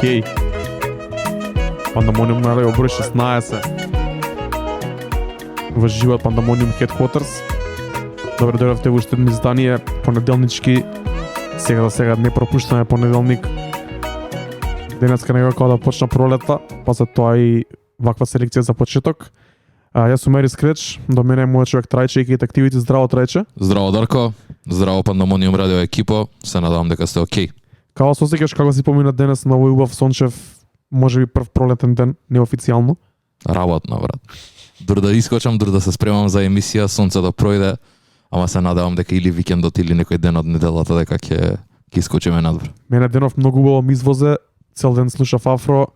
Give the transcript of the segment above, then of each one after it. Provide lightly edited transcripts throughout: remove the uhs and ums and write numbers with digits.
Хей. Пандамониум на радио број 16. Во живот Пандамониум Headquarters. Добре дојдовте во уште едно издание, понеделнички. Сега не пропуштаме понеделник. Денеска некако да почна пролета, па за тоа и ваква селекција за почеток. Јас сум Ери Скреч, до мене е мојот човек Трајче и Активити. Здраво, Трајче. Здраво, Дарко. Здраво, Пандамониум радио екипа. Се надавам дека сте окей. Како се осеќаш како си помина денес на овој убав сончев, можеби прв пролетен ден, неофицијално? Работно, брат. Дур да искочам, дур да се спремам за емисија, сонце да пројде, ама се надавам дека или викендот или некој ден од неделата дека ќе искочиме надвор. Мене денов многу убаво ми извозе, цел ден слушав Афро,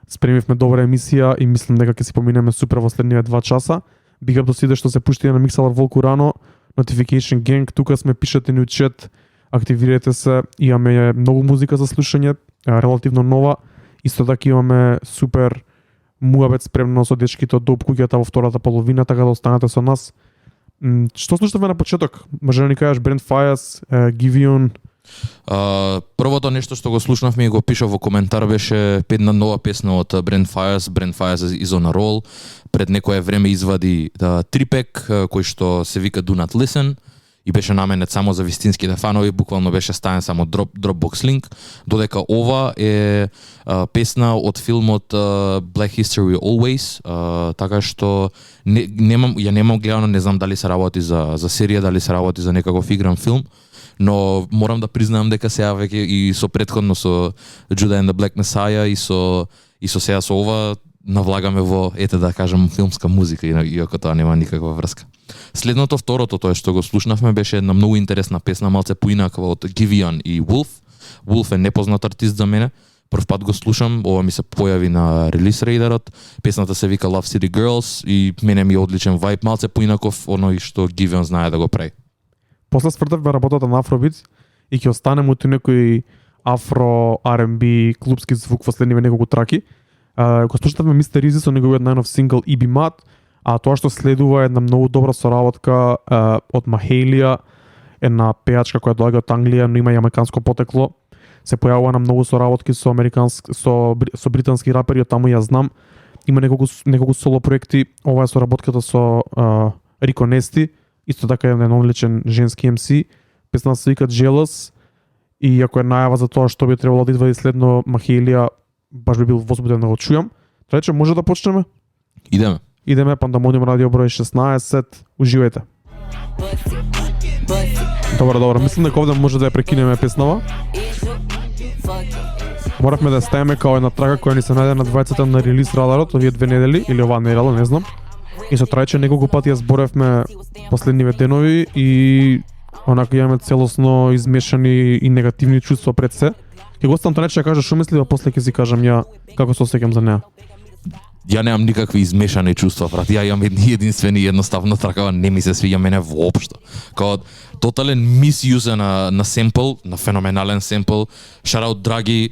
спремивме добра емисија и мислам дека ќе си поминеме супер во следниве 2 часа. Big up до сите што се пуштија на Миксалар Волку рано, Notification Gang, тука сме, пишете ни у чат, активирате се, имаме многу музика за слушање, релативно нова. Исто така имаме супер муабет спремно со дечките од Доп куќата во втората половина, така да останете со нас. Што слушавме на почеток? Може да ни кажеш Brent Faiyaz, Giveon? Првото нешто што го слушнавме и го пишав во коментар беше една нова песна од Brent Faiyaz. Brent Faiyaz is on a roll. Пред некое време извади трипек кој што се вика Do Not Listen и беше наменет само за вистинските фанови, буквално беше ставен само Dropbox link, додека ова е песна од филмот Black History Always, така што немам гледано, не знам дали се работи за серија, дали се работи за некаков игран филм, но морам да признаам дека сега веќе и со претходно со Judas and the Black Messiah и со сега со ова навлагаме во, ете да кажам, филмска музика, иако тоа нема никаква врска. Следното, второто, тоа што го слушнавме, беше една многу интересна песна, малце поинаква од Giveon и Wolf. Wolf е непознат артист за мене. Прв пат го слушам, ова ми се појави на релиз рейдерот. Песната се вика Love City Girls и мене ми е одличен вајб, малце поинаков оној што Giveon знае да го прави. После свртевме работата на Afrobeats и ќе останем у некој афро, R&B, клубски звук во следниве неколку траки. Го слушавме Мистер Изи со неговиот најнов сингл Ibi Mat, а тоа што следува е една многу добра соработка од Махелија, една пејачка која доаѓа од Англија, но има и американско потекло. Се појавува на многу соработки со британски рапери, од таму ја знам. Има неколку соло проекти. Ова е соработката со Рико Нести, исто така е еден одличен женски MC. Песна се вика Jealous и ако е најава за тоа што би требало да извади следно Махелија, баш би бил возбуден да го чујам. Рече, може да почнеме? Идеме, Пандамониум радио број 16, уживајте. Добро, мислам дека овде може да ја прекинеме песнава. Моравме да стаеме као една трака која ни се најде на двајцата на релиз радарот овие 2 недели, или оваа недела, не знам. И со Трајче неколку пати ја зборевме последниве денови и онака имаме целосно измешани и негативни чувства пред се. Ќе го оставам Трајче да каже што мисли, а после ќе си кажам ја како се осеќам за неа. Ја немам никакви измешани чувства, брат. Ја имам единствени едноставно тракава, не ми се свиѓа мене воопшто. Као тотален мисјуз на семпл, на феноменален семпл. Шараут Драги,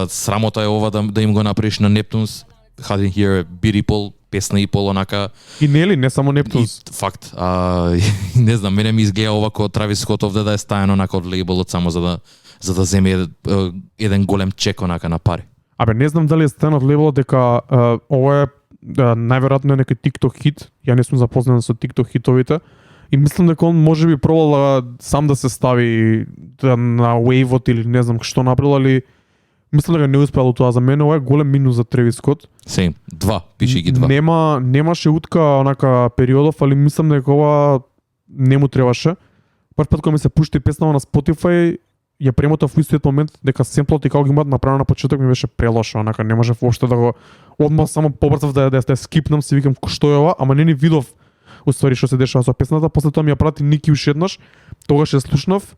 срамота е ова да им го направиш на Neptunes. Hadn't hear Beat Pol, песна и пол онака. И нели, не само Neptunes. Факт. Не знам, мене ми изгледа ова како Травис Скот овде да е стајано онака од лейбелот само за да земе еден голем чек онака на пари. Абе, не знам дали е стен од лейбелот дека ова е најверојатно некој TikTok хит. Ја не сум запознат со TikTok хитовите и мислам дека он можеби пробал сам да се стави на вейвот или не знам што направил, али мислам дека не успеал тоа. За мене ова е голем минус за Тревис Скот. Same. 2, пиши ги 2. Немаше утка онака периодов, али мислам дека ова не му требаше. Прв пат кога ми се пушти песнава на Spotify, ја премотав во истиот момент дека семплот и како ги имаат направено на почеток ми беше прелошо, онака не можев воопшто да го одма само побрзав да скипнам, си викам што е ова, ама не ни видов уствари што се дешава со песната. После тоа ми ја прати Ники уште еднаш, тогаш ја слушнав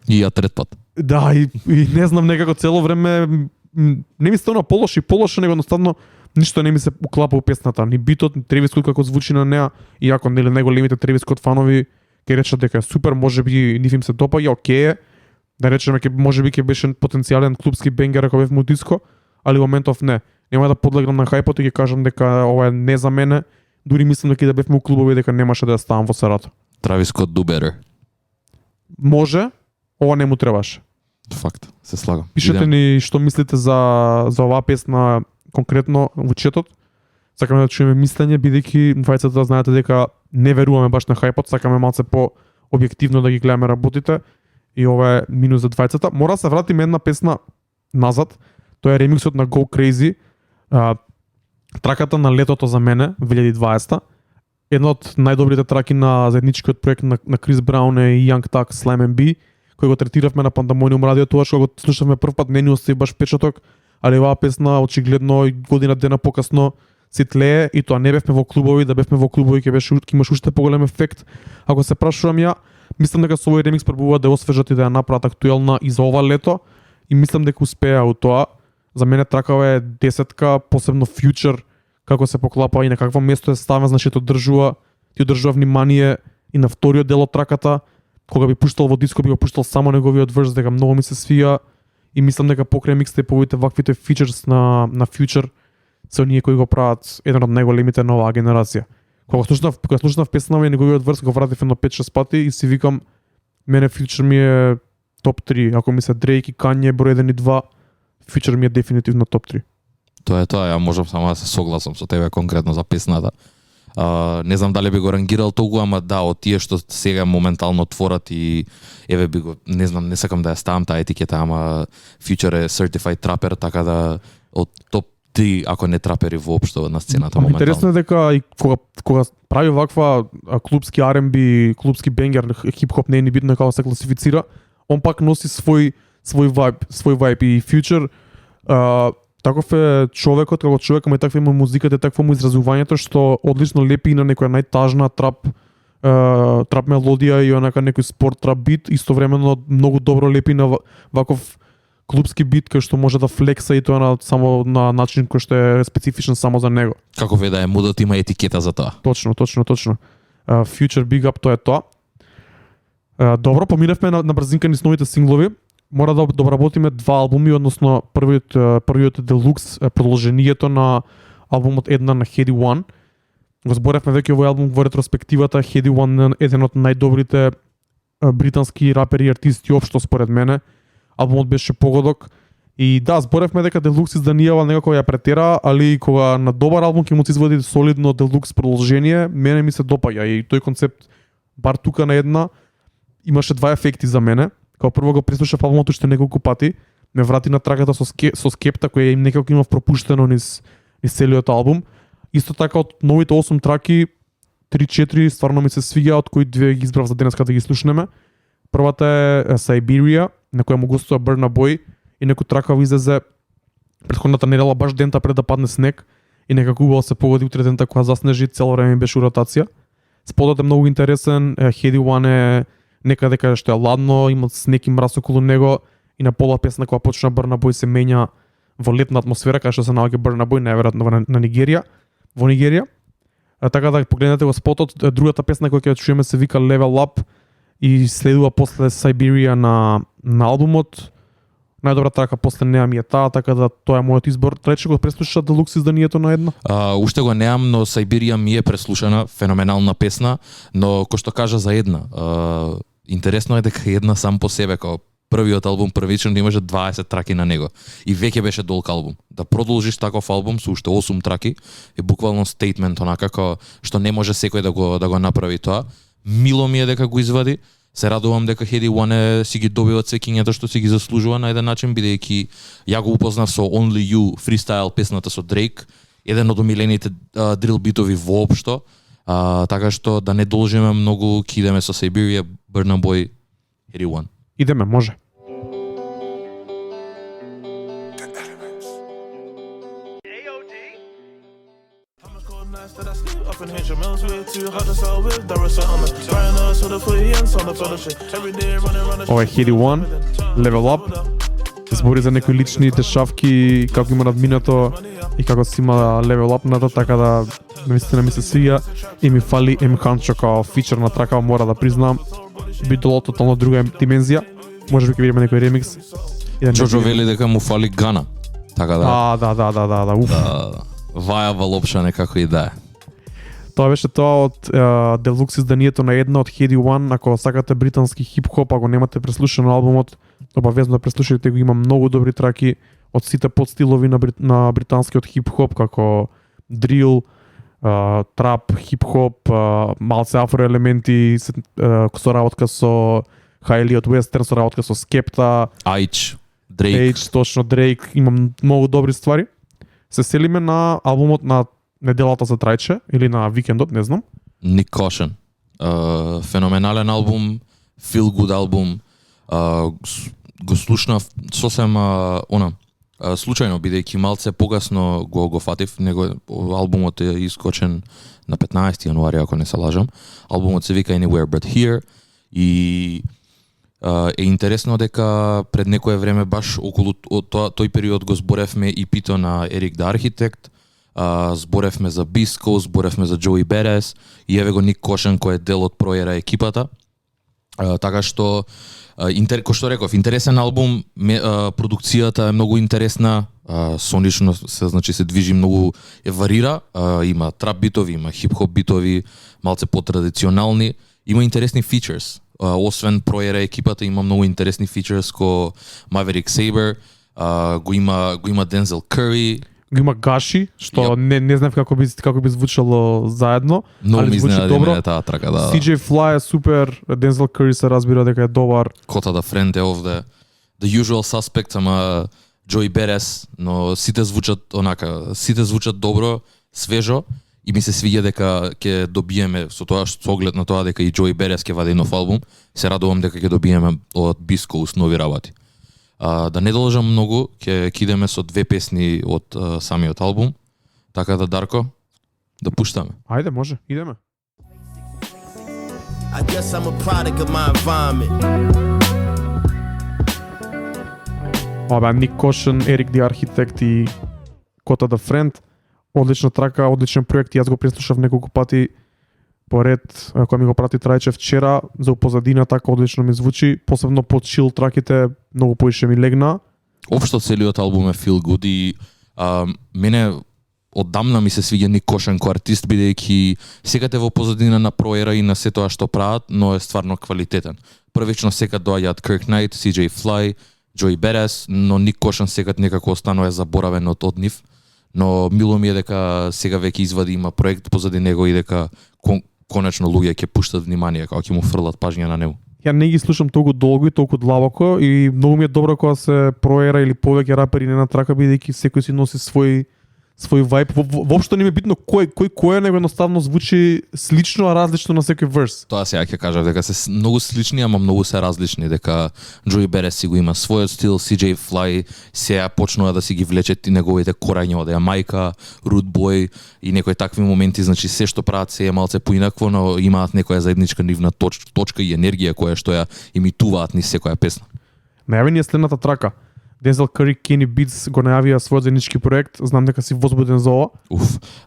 и ја трет пат. Да, и не знам, некако цело време не ми стана полошо, него едноставно ништо не ми се уклапа у песната, ни битот, ни Тревис Скот како звучи на неа, иако нели најголемите Тревис Скот фанови ќе речат дека е супер, можеби нив им се допаѓа, окей е. Да речеме можеби ќе беше потенцијален клубски бенгер ако бев му диско, али моментов не. Нема да подлегнам на хајпот и ќе кажам дека ова е не за мене. Дури мислам дека да бевме у клубови дека немаше да ја ставам во сарато. Travis Scott do better. може, ова не му требаше. Факт, се слагам. Пишете ни што мислите за оваа песна конкретно во четот. Сакаме да чуеме мислење, бидејќи двајцата знаете дека не веруваме баш на хајпот, сакаме малце по објективно да ги гледаме работите и ова е минус за двајцата. Мора да се вратиме една песна назад. Тоа е ремиксот на Go Crazy. Траката на летото за мене 2020. Една од најдобрите траки на заедничкиот проект на Крис Браун и Young Thug Slam B, кој го третиравме на Пандамониум радио, тогаш кога го слушавме прв пат, не ни остави баш впечаток, али оваа песна очигледно година дена покасно се тлее и тоа не бевме во клубови, да бевме во клубови ќе имаш уште поголем ефект. Ако се прашувам ја, мислам дека со овој ремикс пробуваат да ја освежат и да ја направат актуелна и за ова лето и мислам дека успеа у тоа. За мене тракава е десетка, посебно Future, како се поклапа и на какво место е ставен, значи ти одржува внимание и на вториот дел од траката. Кога би пуштал во диско, би го пуштал само неговиот верс, дека многу ми се свија и мислам дека покрај микстейповите ваквите features на Future се оние кои го прават еден од најголемите на оваа генерација. Кога слушнав песната и неговиот верс го вратив едно 5-6 пати и си викам мене Future ми е топ 3, ако ми се Drake и Kanye број 1 и 2, Future ми е дефинитивно топ 3. Тоа е тоа, ја можам само да се согласам со тебе конкретно за песната. Не знам дали би го рангирал толку, ама да, од тие што сега моментално творат и еве би го, не знам, не сакам да ја ставам таа етикета, ама Future е certified trapper, така да од топ 3, ако не трапери воопшто на сцената моментално. Интересно е дека и кога прави ваква клубски R&B, клубски бенгер, хип-хоп не е ни битно како се класифицира, он пак носи свој вајб и Future таков е човекот, како човек, ама и таква има музиката, такво му изразувањето што одлично лепи на некоја најтажна трап мелодија и онака некој спорт трап бит, истовремено многу добро лепи на ваков клубски бит кој што може да флекса и тоа само на начин кој што е специфичен само за него. Како ве да е мудот има етикета за тоа. Точно. Future Big Up, тоа е тоа. Добро, поминавме на брзинка низ новите синглови. Мора да обработиме два албуми, односно првиот е Deluxe, продолжението на албумот една на Heady One. Го зборевме веќе овој албум во ретроспективата. Heady One е еден од најдобрите британски рапери и артисти општо според мене. Албумот беше погодок и да, зборевме дека Deluxe изданијава некако ја претера, али кога на добар албум ќе му се извади солидно Deluxe продолжение, мене ми се допаѓа и тој концепт бар тука на една имаше два ефекти за мене. Као прво го преслушав албумот уште неколку пати, ме врати на трагата со Скепта, која им некако имав пропуштено низ целиот албум. Исто така од новите 8 траки, 3-4 стварно ми се свиѓа, од кои две ги избрав за денеска да ги слушнеме. Првата е Siberia, на која му гостува Burna Boy и некој трака излезе претходната недела баш дента пред да падне снег и некако убаво се погоди утре дента кога заснежи, цело време беше у ротација. Спотот е многу интересен, Heady One е некаде каде што е ладно, има снег и мраз околу него и на пола песна кога почна Burna Boy се менја во летна атмосфера каде што се наоѓа Burna Boy најверојатно на Нигерија, во Нигерија. Така да погледнете го спотот, другата песна која ќе чуеме се вика Level Up и следува после Siberia на албумот. Најдобра трака после неа ми е таа, така да тоа е мојот избор. Трече го преслуша Deluxe изданието на една? Уште го неам, но Siberia ми е преслушана, феноменална песна, но кој што кажа за една, интересно е дека една сам по себе, како првиот албум првично имаше 20 траки на него и веќе беше долг албум. Да продолжиш таков албум со уште 8 траки е буквално стейтмент, онака како што не може секој да го направи тоа. Мило ми е дека го извади. Се радувам дека Heady One си ги добива цвекињата што си ги заслужува на еден начин, бидејќи ја го упознав со Only You фристайл песната со Drake, еден од омилените дрил битови воопшто. Така што да не должиме многу, ќе идеме со Siberia, Burna Boy, Heady One. Идеме, може. Ова е Heady One, Level Up. Збори за некои лични дешавки, како има надминато и како си има Level Up ната, така да наистина ми се свија и ми фали Ханчо као фичер на трака, мора да признам. Би доло тотално друга димензија. Може би ќе видиме некој ремикс. Джоджо вели дека му фали Гана. Така да. Да. Viable опшн некако и да е. Тоа беше тоа од Deluxe изданието на една од Heady One. Ако сакате британски хип-хоп, ако немате преслушано албумот, обавезно да преслушате го, има многу добри траки од сите подстилови на британскиот хип-хоп, како дрил, трап, хип-хоп, малце афроелементи, со работка со Хайли од Western, со работка со Скепта, Айч, Дрейк. точно Дрейк, има многу добри ствари. Се селиме на албумот на неделата за трајче или на викендот, не знам. Ник Кошен. Феноменален албум, feel good албум. Го слушнав сосем случајно, бидејќи малце погасно го фатив. Албумот е искочен на 15 јануари, ако не се лажам. Албумот се вика Anywhere But Here и е интересно дека пред некое време баш околу тој период го зборевме и пито на Ерик the Architect, зборевме за Биско, зборевме за Джои Берес и еве го Ник Кошен кој е дел од проера екипата. Така што кој што реков, интересен албум, продукцијата е многу интересна, сонично се движи многу, варира, има трап битови, има хип-хоп битови, малце потрадиционални, има интересни фичерс. Освен проера екипата има многу интересни фичерс ко Maverick Saber, го има Дензел Кури, Го има Гаши, што не знам како би звучало заедно, но али ми звучи изненади добро. мене таа трака, да. CJ Fly е супер, Дензел Кури се разбира дека е добар. Кота да френд е овде. The Usual Suspects, ама Джои Берес, но сите звучат добро, свежо и ми се свиѓа дека ќе добиеме со оглед на тоа дека и Джои Берес ќе вади нов албум. Се радувам дека ќе добиеме од Биско нови работи. Да не должам многу, ќе идеме со две песни од самиот албум. Така да, Дарко, да пуштаме. Ајде, може, идеме. I guess I'm a product of my environment. Ник Кошен, Ерик the Architect и Кота the Friend. Одлична трака, одличен проект. Јас го преслушав неколку пати поред, кој ми го прати трајче вчера, за позадина така одлично ми звучи, посебно под чил траките многу поише ми легна. Општо целиот албум е feel good и мене оддамна ми се свиѓа Ник Кошен ко артист, бидејќи секате во позадина на проера и на се тоа што прават, но е стварно квалитетен. Првично секад доаѓаат Kirk Knight, CJ Fly, Джои Берес, но Ник Кошен секад некако останува заборавен од нив. Но мило ми е дека сега веќе извади, има проект позади него и дека конечно луѓе ќе пуштат внимание, како ќе му фрлат пажња на него. Ја не ги слушам толку долго и толку длабоко и многу ми е добро кога се проера или повеќе рапери не на трака, бидејќи секој си носи свој вајб. Воопшто не ми е битно кој е, него едноставно звучи слично, а различно на секој верс. Тоа сега ќе кажав дека се многу слични, ама многу се различни, дека Джои Берес си го има својот стил, CJ Fly сега почнува да си ги влечет и неговите корања од Јамајка, Rude Boy и некои такви моменти, значи се што прават се е малце поинакво, но имаат некоја заедничка нивна точка и енергија која што ја имитуваат низ секоја песна. Најавени е следната трака. Дензел Кури, Kenny Beats го најавија својот заеднички проект. Знам дека си возбуден за ова.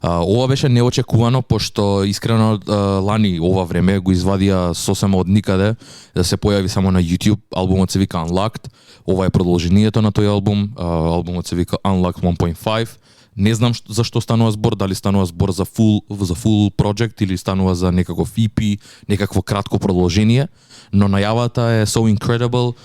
Ова беше неочекувано, пошто искрено лани ова време го извадија сосема од никаде, да се појави само на YouTube. Албумот се вика Unlocked. Ова е продолжението на тој албум. Албумот се вика Unlocked 1.5. Не знам зашто станува збор, дали станува збор за full project или станува за некаков EP, некакво кратко продолжение, но најавата е so incredible,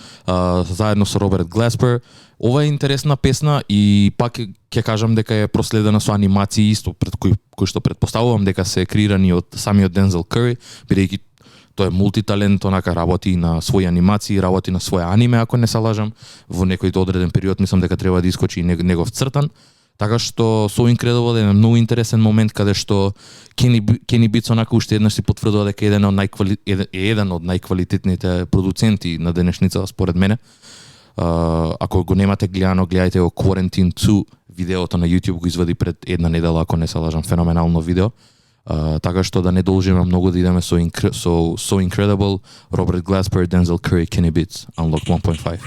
заедно со Роберт Гласпер. Ова е интересна песна и пак ќе кажам дека е проследена со анимации исто кои што претпоставувам дека се креирани од самиот Дензел Кури, бидејќи тој е мултиталент, онака работи на своји анимации, работи на своја аниме, ако не се лажам. Во некој одреден период мислам дека треба да искочи негов цртан. Така што So Incredible е многу интересен момент каде што Kenny Beats онака уште еднаш си потврдува дека е еден од најквалитетните продуценти на денешница според мене. Ако го немате гледано, гледајте го Quarantine 2, видеото на YouTube го извади пред една недела, ако не се лажам, феноменално видео. Така што да не должиме многу да идеме со So Incredible, Роберт Гласпер, Дензел Кури, Kenny Beats, Unlocked 1.5.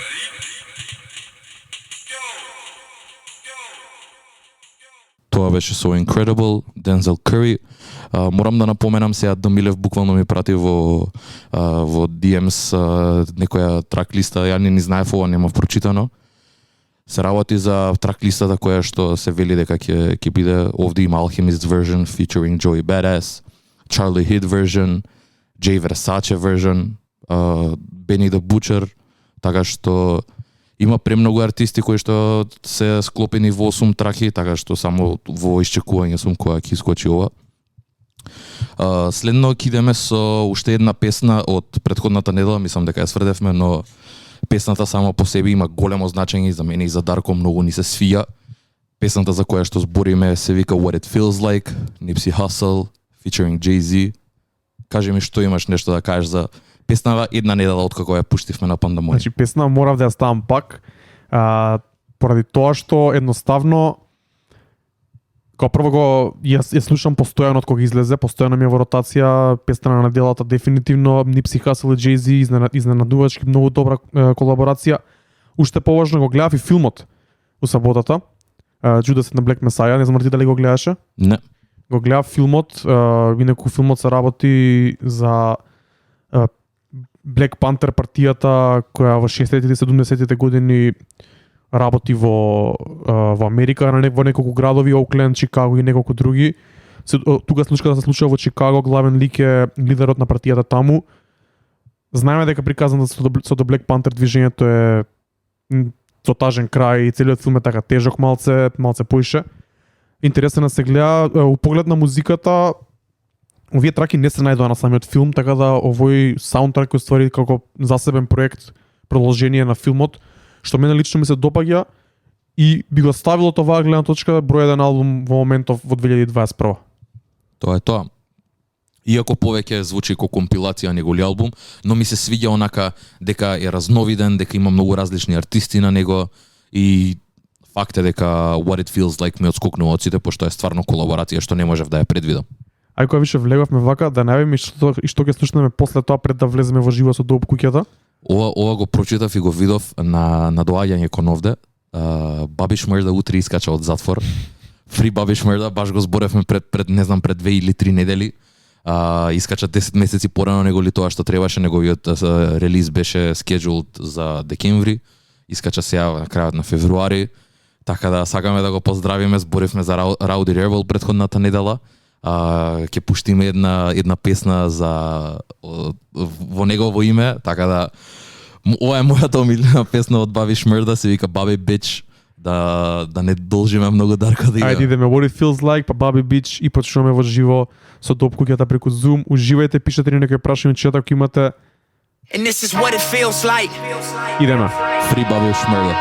Тоа беше So Incredible, Дензел Кури. Морам да напоменам сега, Дамилев буквално ми прати во DMs некоја трак листа, ја не знаев ова, нема прочитано. се работи за трак листата која што се вели дека ќе биде овде има Alchemist version featuring Joey Badass, Charlie Hood version, Jay Versace version, Benny the Butcher, така што има премногу артисти кои што се склопени во 8 траки, така што само во исчекување сум која ќе искочи ова. Следно ќе идеме со уште една песна од претходната недела, мислам дека ја сврдевме, но песната само по себе има големо значење за мене и за Дарко, многу ни се свија. Песната за која што збориме се вика What It Feels Like, Nipsey Hussle featuring Jay-Z. Кажи ми што имаш нешто да кажеш за песнава една недела откако ја пуштивме на Пандамониум. Значи песна морав да ја ставам пак, поради тоа што едноставно кога прво ја слушам постојано од кога излезе, постојано ми е во ротација песна на неделата, дефинитивно Nipsey Hussle и Jay-Z, изненадувачки многу добра колаборација. Уште поважно го гледав и филмот у саботата, Judas and the Black Messiah, не знам ти дали го гледаше? Не. Го гледав филмот, инаку филмот се работи за Black Panther партијата која во 60-тите и 70-тите години работи во Америка, во неколку градови, Окленд, Чикаго и неколку други. Тука случката се случува во Чикаго, главен лик е лидерот на партијата таму. Знаеме дека приказано со The Black Panther движењето е со тажен крај и целиот филм е така тежок малце поише. Интересен да се гледа, у поглед на музиката, овие траки не се најдоа на самиот филм, така да овој саундтрак е ствари како засебен проект, продолжение на филмот, што мене лично ми се допаѓа и би го ставило тоа гледна точка број 1 албум во моментов во 2021. Тоа е тоа. Иако повеќе звучи како компилација него ли албум, но ми се свиѓа онака дека е разновиден, дека има многу различни артисти на него и факт е дека What It Feels Like ме отскокнува од сите, пошто е стварно колаборација што не можев да ја предвидам. Ај кога више влегавме вака, да најавиме што ќе слушнеме после тоа пред да влеземе во живо со Доп куќата. Ова го прочитав и го видов на доаѓање кон овде. Баби Шмрда утре искача од затвор. Фри Баби Шмрда, баш го зборевме пред не знам пред 2 или 3 недели. Искача 10 месеци порано него ли тоа што требаше, неговиот релиз беше scheduled за декември. Искача сега на крајот на февруари. Така да сакаме да го поздравиме, зборевме за Rowdy Rebel претходната недела. Ќе пуштиме една песна во негово име, така да ова е мојата омилена песна од Баби Шмрда, се вика Баби Bitch, да не должиме многу Дарко да иде. Ајде идеме What It Feels Like, па Баби Bitch и почнуваме во живо со Доп куќата преку Zoom. Уживајте, пишете ни некои прашања, чета ако имате. And this is what it feels like. Идеме. Фри Баби Шмрда.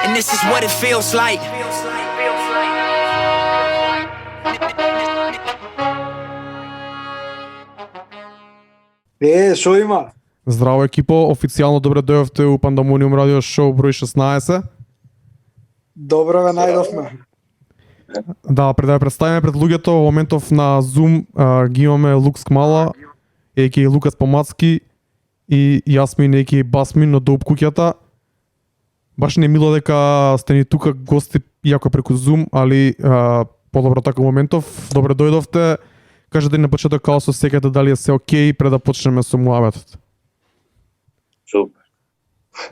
And this is what it feels like. Шо има? Здраво екипо, официјално добре дојавте у Пандамониум радио шоу број 16. Добро ве најдовме. Да, пред да ја представиме пред луѓето, во моментов на Zoom ги имаме Лукс Кмала, еки Лукас Помацки и Јасмин еки Басмин на Доп куќата. Баш не е мило дека сте ни тука гости, иако преку Zoom, али подобро така моментов. Добре дојдовте. Кажете ни на почеток како се сеќате, дали е се окей пред да почнеме со муабетот. Супер.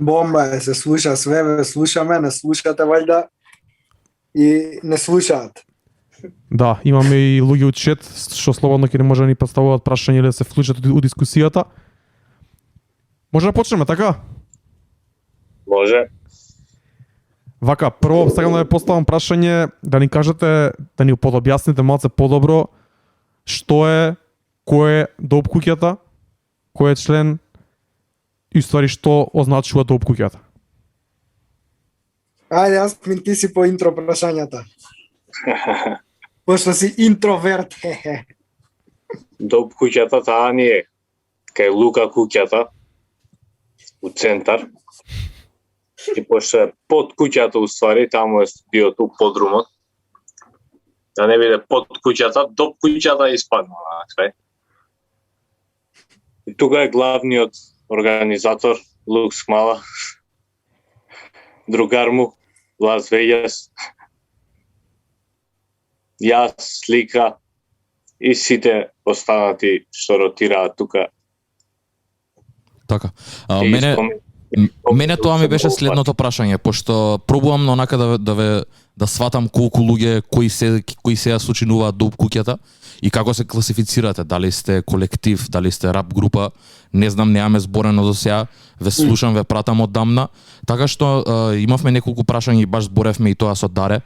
Бомба е, се слуша све, ве слушаме, не слушате вајда и не слушаат. Да, имаме и луѓе од чет што слободно ќе не може да ни поставуваат прашања или да се вклучат у дискусијата. Може да почнеме, така? Може. Вака, прво сакам да ве поставам прашање, да ни кажете, да ни подобјасните малце подобро што е, кој е Доп куќата, кој е член и ствари што означува Доп куќата. Ајде, Јасмин, ти си по интро прашањата. Пошто си интроверт. Доп куќата таа ни е кај Лука куќата у центар. И пошто е под куќата уствари, таму е студиото, подрумот. Да не биде под куќата, Доп куќата испадна на крај. И тука е главниот организатор Лукс Кмала, другар му, Лас Вегас, јас, Слика и сите останати што ротираат тука Така. И Мене исто Мене тоа ми беше следното прашање, пошто пробувам на онака да сватам колку луѓе кои се сочинуваат доп куќата и како се класифицирате, дали сте колектив, дали сте рап група, не знам, немаме зборено до сега, ве слушам, ве пратам оддамна, така што имавме неколку прашања и баш зборевме и тоа со Даре,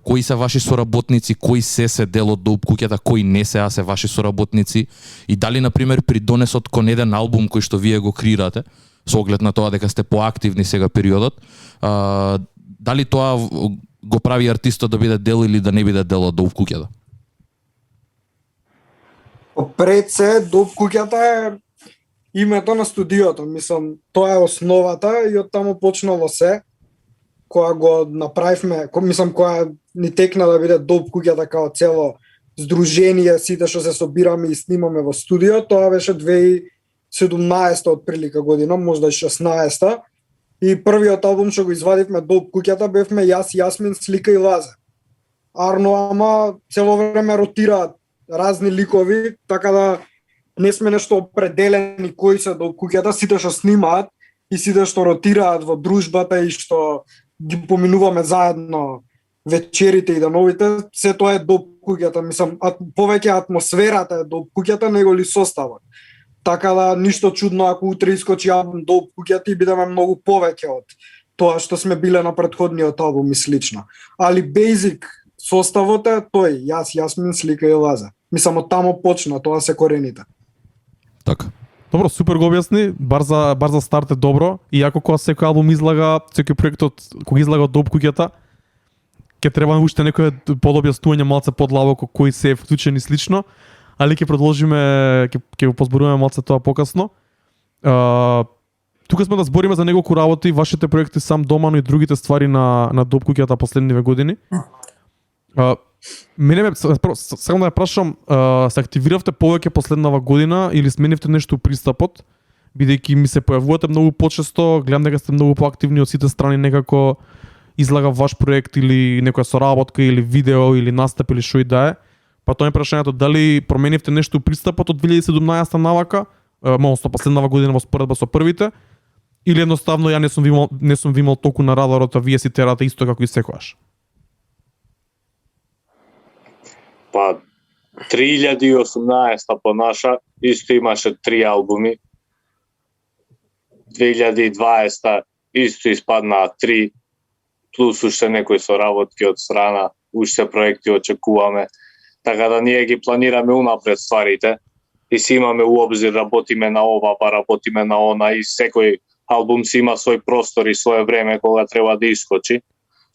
кои се ваши соработници, кои се дел од доп куќата, кои не се ваши соработници и дали на пример при донесот кон еден албум кој што вие го креирате, со оглед на тоа дека сте поактивни сега периодот, дали тоа го прави артистот да биде дел или да не биде дел од доп куќата? Пред се, доп куќата е името на студиото, мислам, тоа е основата и од таму почнало се, која го направивме, која ни текна да биде доп куќата као цело здружение, сите што се собираме и снимаме во студио, тоа беше 2017 отприлика година, можда и 16-та. И првиот албум што го извадивме доп куќата бевме јас, Јасмин, Слика и Лазе. Арно ама цело време ротираат разни ликови, така да не сме нешто определени кои се доп куќата, сите што снимаат и сите што ротираат во дружбата и што ги поминуваме заедно вечерите и деновите, се тоа е доп куќата, мислам, повеќе атмосферата е доп куќата него ли составот. Така да ништо чудно ако утре искочи албум доп куќата и бидеме многу повеќе од тоа што сме биле на претходниот албум и слично. Али basic составот е тој, јас, Јасмин, Слика и Лаза. Мислам, од тамо почна, тоа се корените. Така. Добро, супер го објасни, бар за старт е добро, иако кога секој албум излага, секој проектот кога излага од доп куќата, ќе треба уште некој подобјаснување малце подлабоко кои се е вклучени слично, али ќе продолжиме, ќе го позборуваме малце тоа покасно. Тука сме да збориме за неколку работи, вашите проекти сам дома, но и другите ствари на доп куќата последниве години. Мене сакам да ја прашам, се активиравте повеќе последнава година или сменивте нешто у пристапот, бидејќи ми се појавувате многу почесто, гледам дека сте многу поактивни од сите страни, некако излага ваш проект или некоја соработка или видео или настап или што и да е. Па тоа е прашањето, дали променивте нешто у пристапот од 2017 навака, односно последнава година во споредба со првите, или едноставно ја не сум ви имал толку на радарот, а вие си терате исто како и секогаш? Па 2018 по наша исто имаше 3 албуми. 2020 исто испаднаа 3 плюс уште некои соработки од страна, уште проекти очекуваме. Така да ние ги планираме унапред стварите и си имаме у обзир, работиме на ова, па работиме на она и секој албум си има свој простор и свое време кога треба да искочи,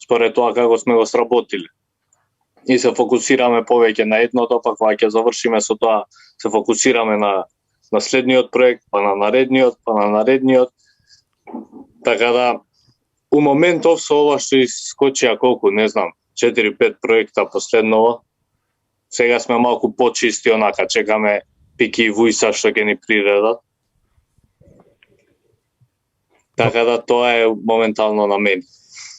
според тоа како сме го сработиле. И се фокусираме повеќе на едното, па кога ќе завршиме со тоа, се фокусираме на следниот проект, па на наредниот, па на наредниот. Така да, у моментов со ова што искочија колку, не знам, 4-5 проекта последново, сега сме малку почисти, онака, чекаме Пики и Вујса што ќе ни приредат. Така да, тоа е моментално на мен.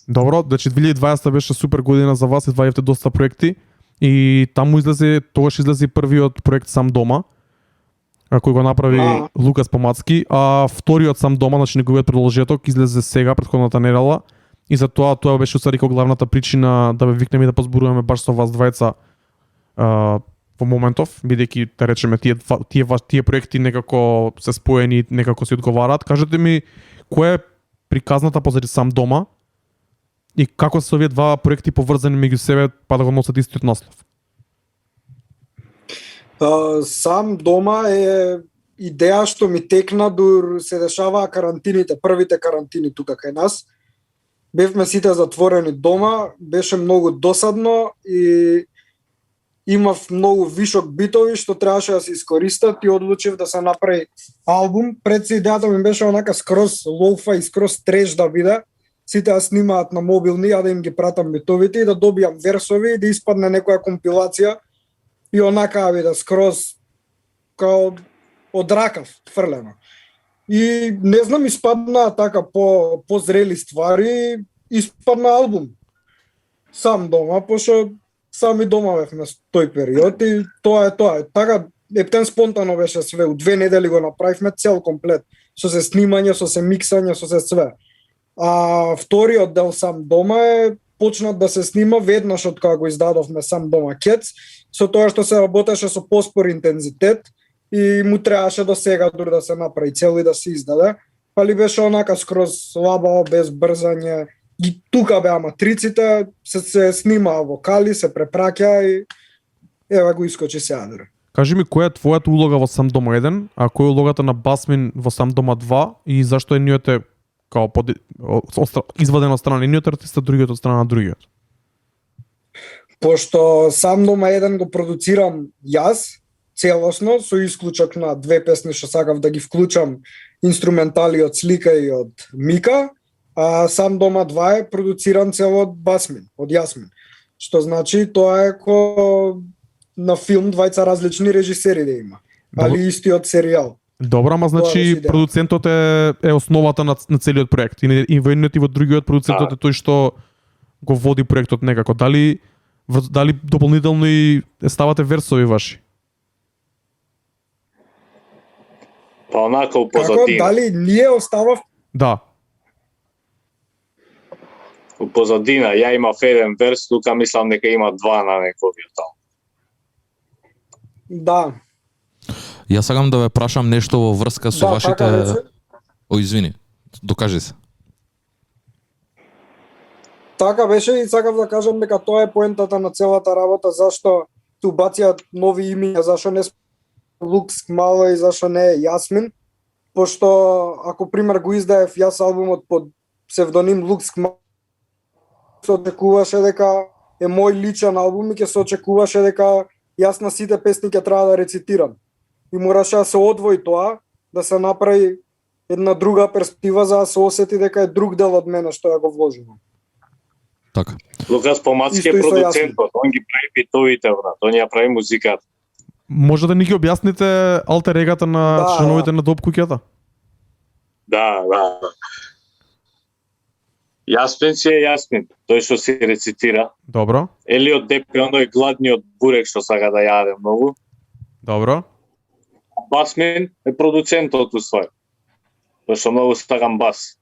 Добро, значи 2020 беше супер година за вас, извадивте доста проекти и таму тогаш излезе првиот проект Сам дома, кој го направи Лукас Помацки, а вториот Сам дома, значи неговиот продолжеток, излезе сега претходната недела и за тоа беше устари како главната причина да ве викнеме и да позборуваме баш со вас двајца во моментов, бидејќи да речеме тие проекти некако се споени, некако се одговараат. Кажете ми која е приказната позади Сам дома и како се овие два проекти поврзани меѓу себе па да го носат истиот наслов? Сам дома е идеја што ми текна дур се дешаваа карантините, првите карантини тука кај нас. Бевме сите затворени дома, беше многу досадно и имав многу вишок битови што требаше да се искористат и одлучив да се направи албум. Пред се идејата ми беше онака скроз лоу-фај и скроз треш да биде. Сите да снимаат на мобилни, а да им ги пратам битовите и да добијам версови и да испадне некоја компилација и онака биде скроз као од ракав фрлено. И не знам, испадна така по зрели ствари, испадна албум. Сам дома, пошто сами дома бевме тој период и тоа е тоа. Така ептен спонтано беше све, у 2 недели го направивме цел комплет. со се снимање, со се миксање, со се све. А вториот дел Сам дома е почнат да се снима веднаш од кога го издадовме Сам дома Кец, со тоа што се работеше со поспор интензитет и му требаше до сега дури да се направи цел и да се издаде. Али беше онака скроз лабаво, без брзање. И тука беа матриците, се снимаа вокали, се препраќа и ева го искочи сега дури. Кажи ми која е твојата улога во Сам дома 1, а која е улогата на Басмин во Сам дома 2 и зашто едниот е као изваден од страна на едниот артист, а другиот од страна на другиот? Пошто Сам дома 1 го продуцирам јас целосно, со исклучок на 2 песни што сакав да ги вклучам инструментали од Слика и од Мика, а Сам дома 2 е продуциран цело од Басмин, од Јасмин. Што значи тоа е ко на филм двајца различни режисери да има, али истиот серијал. Добро, ама значи продуцентот е основата на целиот проект. И во едниот и во другиот продуцентот е тој што го води проектот некако. Дали дополнително и ставате версови ваши? Па онака у позадина. Како, дали ние оставав? Да. У позадина, ја имав еден верс, тука мислам дека има два на нековиот таму. Да. Јас сакам да ве прашам нешто во врска со вашите... Така О, извини, докажи се. Така беше и сакав да кажам дека тоа е поентата на целата работа, зашто ту бација нови имиња, зашто не Лукс Мала и зашто не е Јасмин, пошто ако пример го издаев јас албумот под псевдоним Лукс Мала, се очекуваше дека е мој личен албум и ќе се очекуваше дека јас на сите песни ќе треба да рецитирам. И мораше да се одвои тоа, да се направи една друга перспектива за да се осети дека е друг дел од мене што ја го вложувам. Така. Лукас Помацки е продуцентот, он ги прави битовите, брат, он ја прави музиката. Може да ни ги објасните алтер егата на членовите на Доп куќата? Да. Јасмин си е Јасмин, тој што се рецитира. Добро. Елиот Деп е оној гладниот бурек што сака да јаде многу. Добро. Басмин е продуцентот уствари. Тој што многу сакам бас.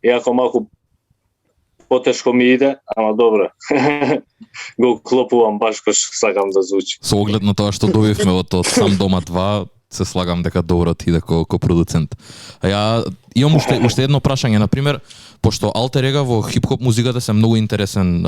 Иако малку потешко ми иде, ама добро. Го клопувам баш кој што сакам да звучи. Со оглед на тоа што добивме од Сам дома 2, се слагам дека добро ти иде ко продуцент. А ја имам уште едно прашање, на пример, пошто алтер ега во хип-хоп музиката се многу интересен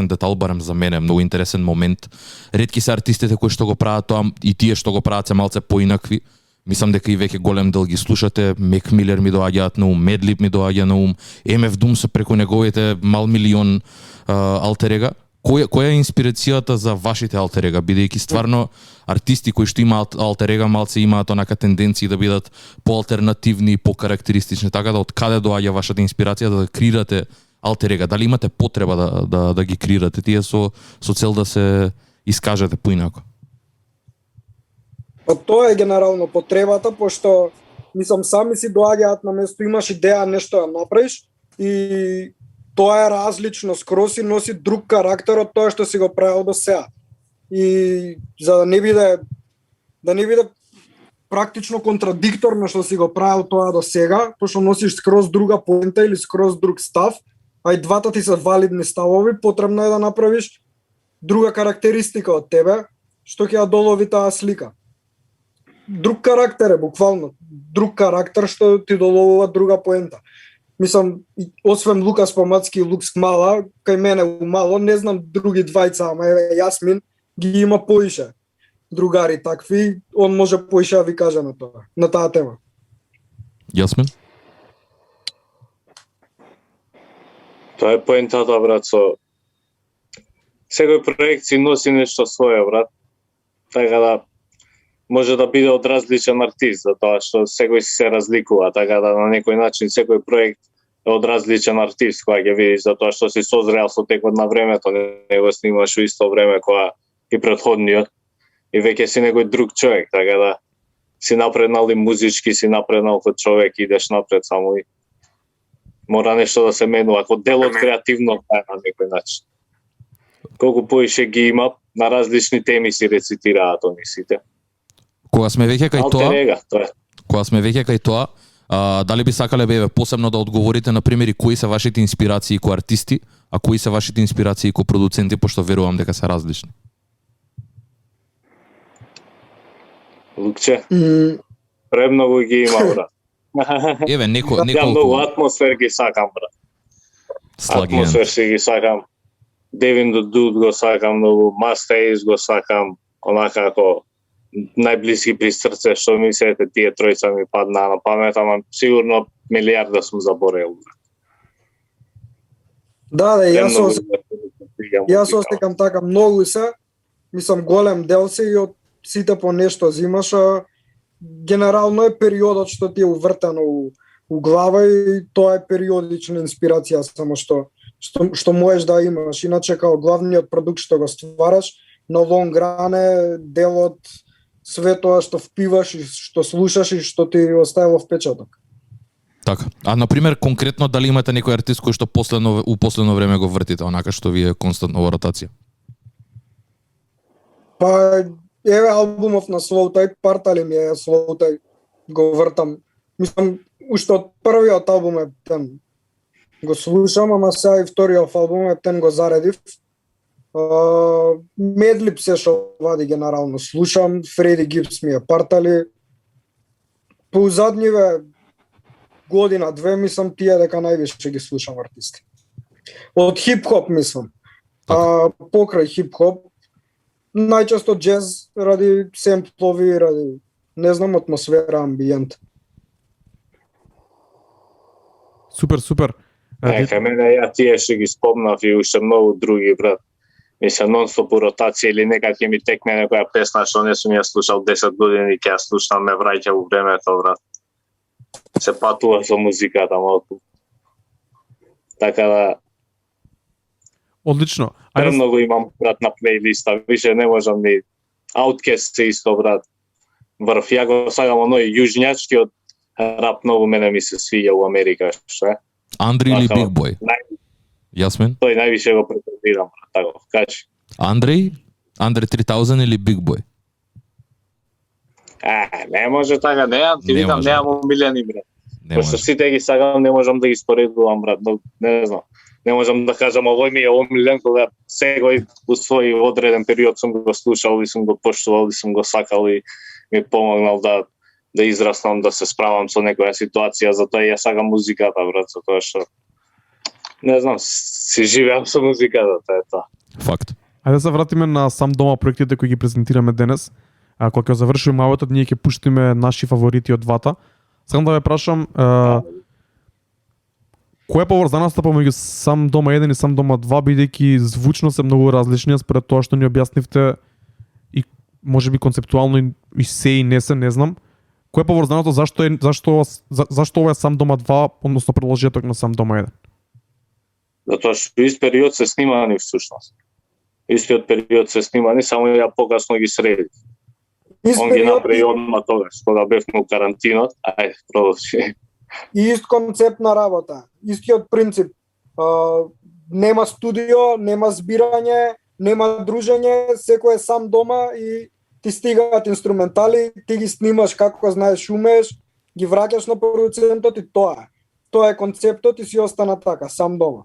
детал, барем за мене, многу интересен момент. Ретки се артистите кои што го прават тоа и тие што го прават се малце поинакви. Мислам дека и веќе голем дел ги слушате, Мек Милер ми доаѓаат на ум, Медлиб ми доаѓа на ум, МФ Дум се преку неговите мал милион алтер ега. Која е инспирацијата за вашите алтер ега, бидејќи стварно артисти кои што имаат алтер ега малце имаат онака тенденции да бидат поалтернативни, покарактеристични, така да од каде доаѓа вашата инспирација да креирате алтер ега? Дали имате потреба да ги креирате тие со цел да се искажете поинако? Па тоа е генерално потребата, пошто мислам сами си доаѓаат на место, имаш идеја нешто да направиш и тоа е различно скроз и носи друг карактер од тоа што си го правил до сега. И за да не биде практично контрадикторно што си го правил тоа до сега, пошто носиш скроз друга поента или скроз друг став, а и двата ти се валидни ставови, потребно е да направиш друга карактеристика од тебе, што ќе ја долови таа слика. Друг карактер е, буквално. Друг карактер што ти доловува друга поента. Мислам, освен Лукас Помацки и Лукс Мала, кај мене умало, не знам други двајца, ама Јасмин ги има поише другари такви, он може поише да ви каже на тоа, на таа тема. Јасмин? Тоа е поентата, брат, со секој проект си носи нешто свое, брат. Така да може да биде од различен артист, затоа што секој се разликува, така да на некој начин секој проект е од различен артист која ќе видиш, затоа што си созрел со текот на времето, не го снимаш во исто време која и претходниот, и веќе си некој друг човек, така да си напреднал и музички, си напреднал како човек, идеш напред само и мора нешто да се менува, ако дел од креативно на некој начин. Колку поише ги има, на различни теми си рецитираат они сите. Кога сме веќе кај тоа, Кога сме веќе кај тоа, дали би сакале бе посебно да одговорите на примери кои се вашите инспирации кои артисти, а кои се вашите инспирации кои продуценти, пошто верувам дека се различни? Лукче, премногу ги има, брат. Еве, Ја многу неколку атмосфер ги сакам, брат. слагиен. Атмосфер си ги сакам. Devin the Dude го сакам многу, Masters го сакам, онака како најблиски при срце што ми се тие тројца ми паднаа на памет, ама сигурно милиарда сум заборел. Да, јас Премногу се ги Јас осекам така многу се, мислам голем дел се и од сите по нешто зимаш, а генерално е периодот што ти е увртено у глава и тоа е периодична инспирација само што можеш да имаш. Иначе као главниот продукт што го ствараш на лонг ран е дел од све тоа што впиваш и што слушаш и што ти оставило впечаток. Така. А на пример конкретно дали имате некој артист кој што у последно време го вртите, онака што ви е константно во ротација? Па еве албумов на Слоутай, Партали ми е Слоутай, го вртам. Мислам, уште од првиот албум е тен го слушам, ама сега и вториот албум е тен го заредив. Медлип се што вади генерално слушам, Фреди Гипс ми е Партали. По задниве година, две, мислам тие дека највише ги слушам артисти. Од хип-хоп мислам. Покрај хип-хоп, најчесто джез ради семплови, ради, не знам, атмосфера, амбиент. Супер, супер. Нека мене ја тие што ги спомнав и уште многу други, брат. Мислам, нон-стоп у ротација или нека ќе ми текне некоја песна што не сум ја слушал 10 години, ќе ја слушам, ме враќа у времето, брат. Се патува со музиката малку. Така да, Одлично. премногу имам, брат, на плейлиста. Више не можам ни... Outkast се исто, брат. Врв, ја го сагам оној јужњачкиот рап, многу мене ми се свиѓа у Америка, што е. Андри или Така, Биг Бој? Јасмин? Тој највише го претендирам, брат, така, кажи. Андре 3000 или Биг Бој? Не може така, ти Не викам, може. немам омилени, брат. Не Пошто може. сите ги сакам, не можам да ги споредувам, брат, но не знам. Не можам да кажам, овој ми е омилен, кога секој у свој одреден период сум го слушал и сум го поштувал и сум го сакал и ми помогнал да израснам, да се справам со некоја ситуација, затоа ја сакам музиката, брат, затоа што не знам, си живеам со музиката, тоа е тоа. Факт. Ајде да се вратиме на сам дома проектите кои ги презентираме денес. Кога ќе завршиме авотот, ние ќе пуштиме наши фаворити од двата. Сакам да ве прашам, која е поврзаноста помеѓу сам дома 1 и сам дома 2, бидејќи звучно се многу различни според тоа што ни објаснивте и можеби концептуално и се и не се, не знам. Која е поврзаноста, зашто ова е сам дома 2, односно продолжеток на сам дома 1? Затоа што ист период се снимани всушност. Истиот период се снимани, само ја покасно ги средив. Он ги направи одма тогаш, кога бевме у карантинот. Ајде, продолжи. Ист концепт на работа, истиот принцип. Нема студио, нема збирање, нема дружење, секој е сам дома и ти стигаат инструментали, ти ги снимаш како знаеш, умееш, ги враќаш на продуцентот и тоа е. Тоа е концептот и си остана така, сам дома.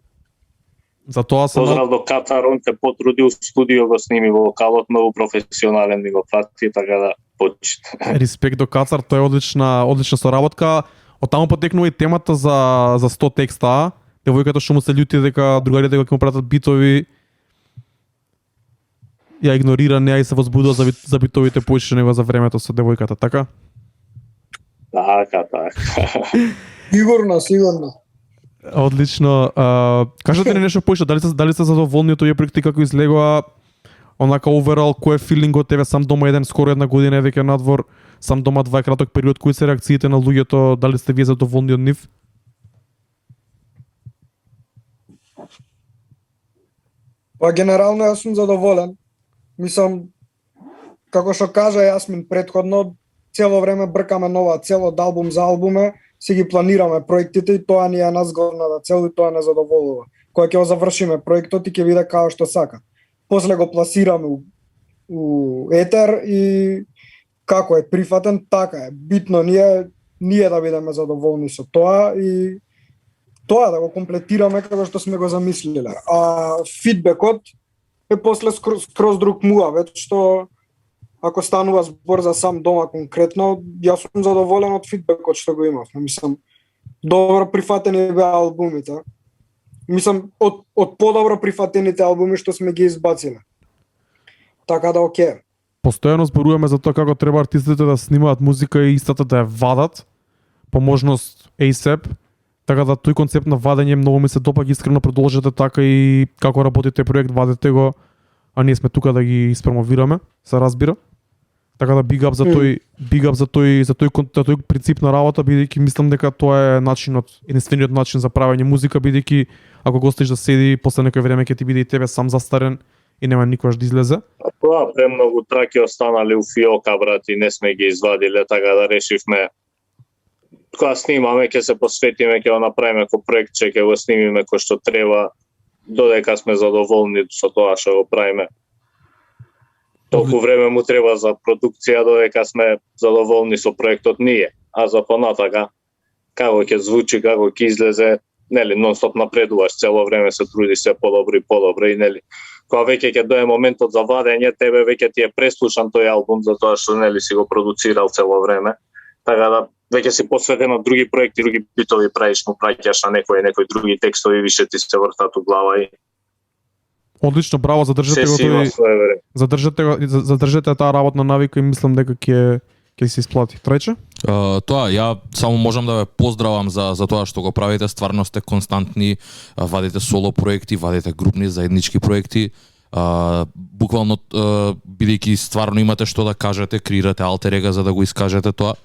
Затоа се Поздрав до Катар, он се потруди у студио, го сними во локалот, многу професионален ми го прати, така да почит. респект до Кацар, тоа е одлична соработка. Од таму потекнува и темата за 100 текста. Девојката што му се љути дека другарите кога ќе му пратат битови ја игнорира неа и се возбудува за битовите поише него за времето со девојката, така? Така. Сигурно. Одлично. Кажете ни нешто поише, дали сте задоволни од овие проекти како излегоа? Онака оверал, кој е филингот тебе сам дома 1 скоро една година е веќе надвор, сам дома 2 е краток период, кои се реакциите на луѓето, дали сте вие задоволни од нив? Па генерално јас сум задоволен. Мислам, како што кажа Јасмин претходно, цело време бркаме нова цел од албум за албуме, си ги планираме проектите и тоа ни е нас главната цел и тоа не задоволува. Кога ќе го завршиме проектот и ќе биде како што сака. После го пласираме у етер и како е прифатен, така е. Битно ние да бидеме задоволни со тоа и тоа да го комплетираме како што сме го замислиле. А фидбекот е после скроз друг муавет, што ако станува збор за сам дома конкретно, јас сум задоволен од фидбекот што го имав. Мислам, добро прифатени беа албумите. Мислам, од подобро прифатените албуми што сме ги избациле. Така да окей. Постојано зборуваме за тоа како треба артистите да снимаат музика и истата да ја вадат, по можност ASAP, така да тој концепт на вадење многу ми се допаѓа, искрено продолжете така и како работите проект, вадете го, а ние сме тука да ги испромовираме, се разбира. Така да big up за тој принцип на работа, бидејќи мислам дека тоа е единствениот начин за правење музика, бидејќи ако го оставиш да седи, после некој време ќе ти биде и тебе сам застарен и нема никогаш да излезе. А тоа премногу траки останали у фиока, брат, и не сме ги извадиле, така да решивме кога снимаме, ќе се посветиме, ќе го направиме како проектче, ќе го снимиме кој што треба, додека сме задоволни со тоа што го правиме. Толку време му треба за продукција додека сме задоволни со проектот ние, а за понатака како ќе звучи, како ќе излезе, нели, нон-стоп напредуваш, цело време се труди се подобро и нели, кога веќе ќе дое моментот за вадење, тебе веќе ти е преслушан тој албум за тоа што нели си го продуцирал цело време. Така да веќе си посветен на други проекти, други битови правиш, му праќаш на некои други текстови, више ти се вртат у глава и Одлично, браво, задржете таа работна навика и мислам дека ќе се исплати. Треće? Тоа, ја само можам да ве поздравам за тоа што го правите, стварно сте константни, вадите соло проекти, вадите групни заеднички проекти, буквално бидејќи стварно имате што да кажете, креирате алтер ега за да го искажете тоа.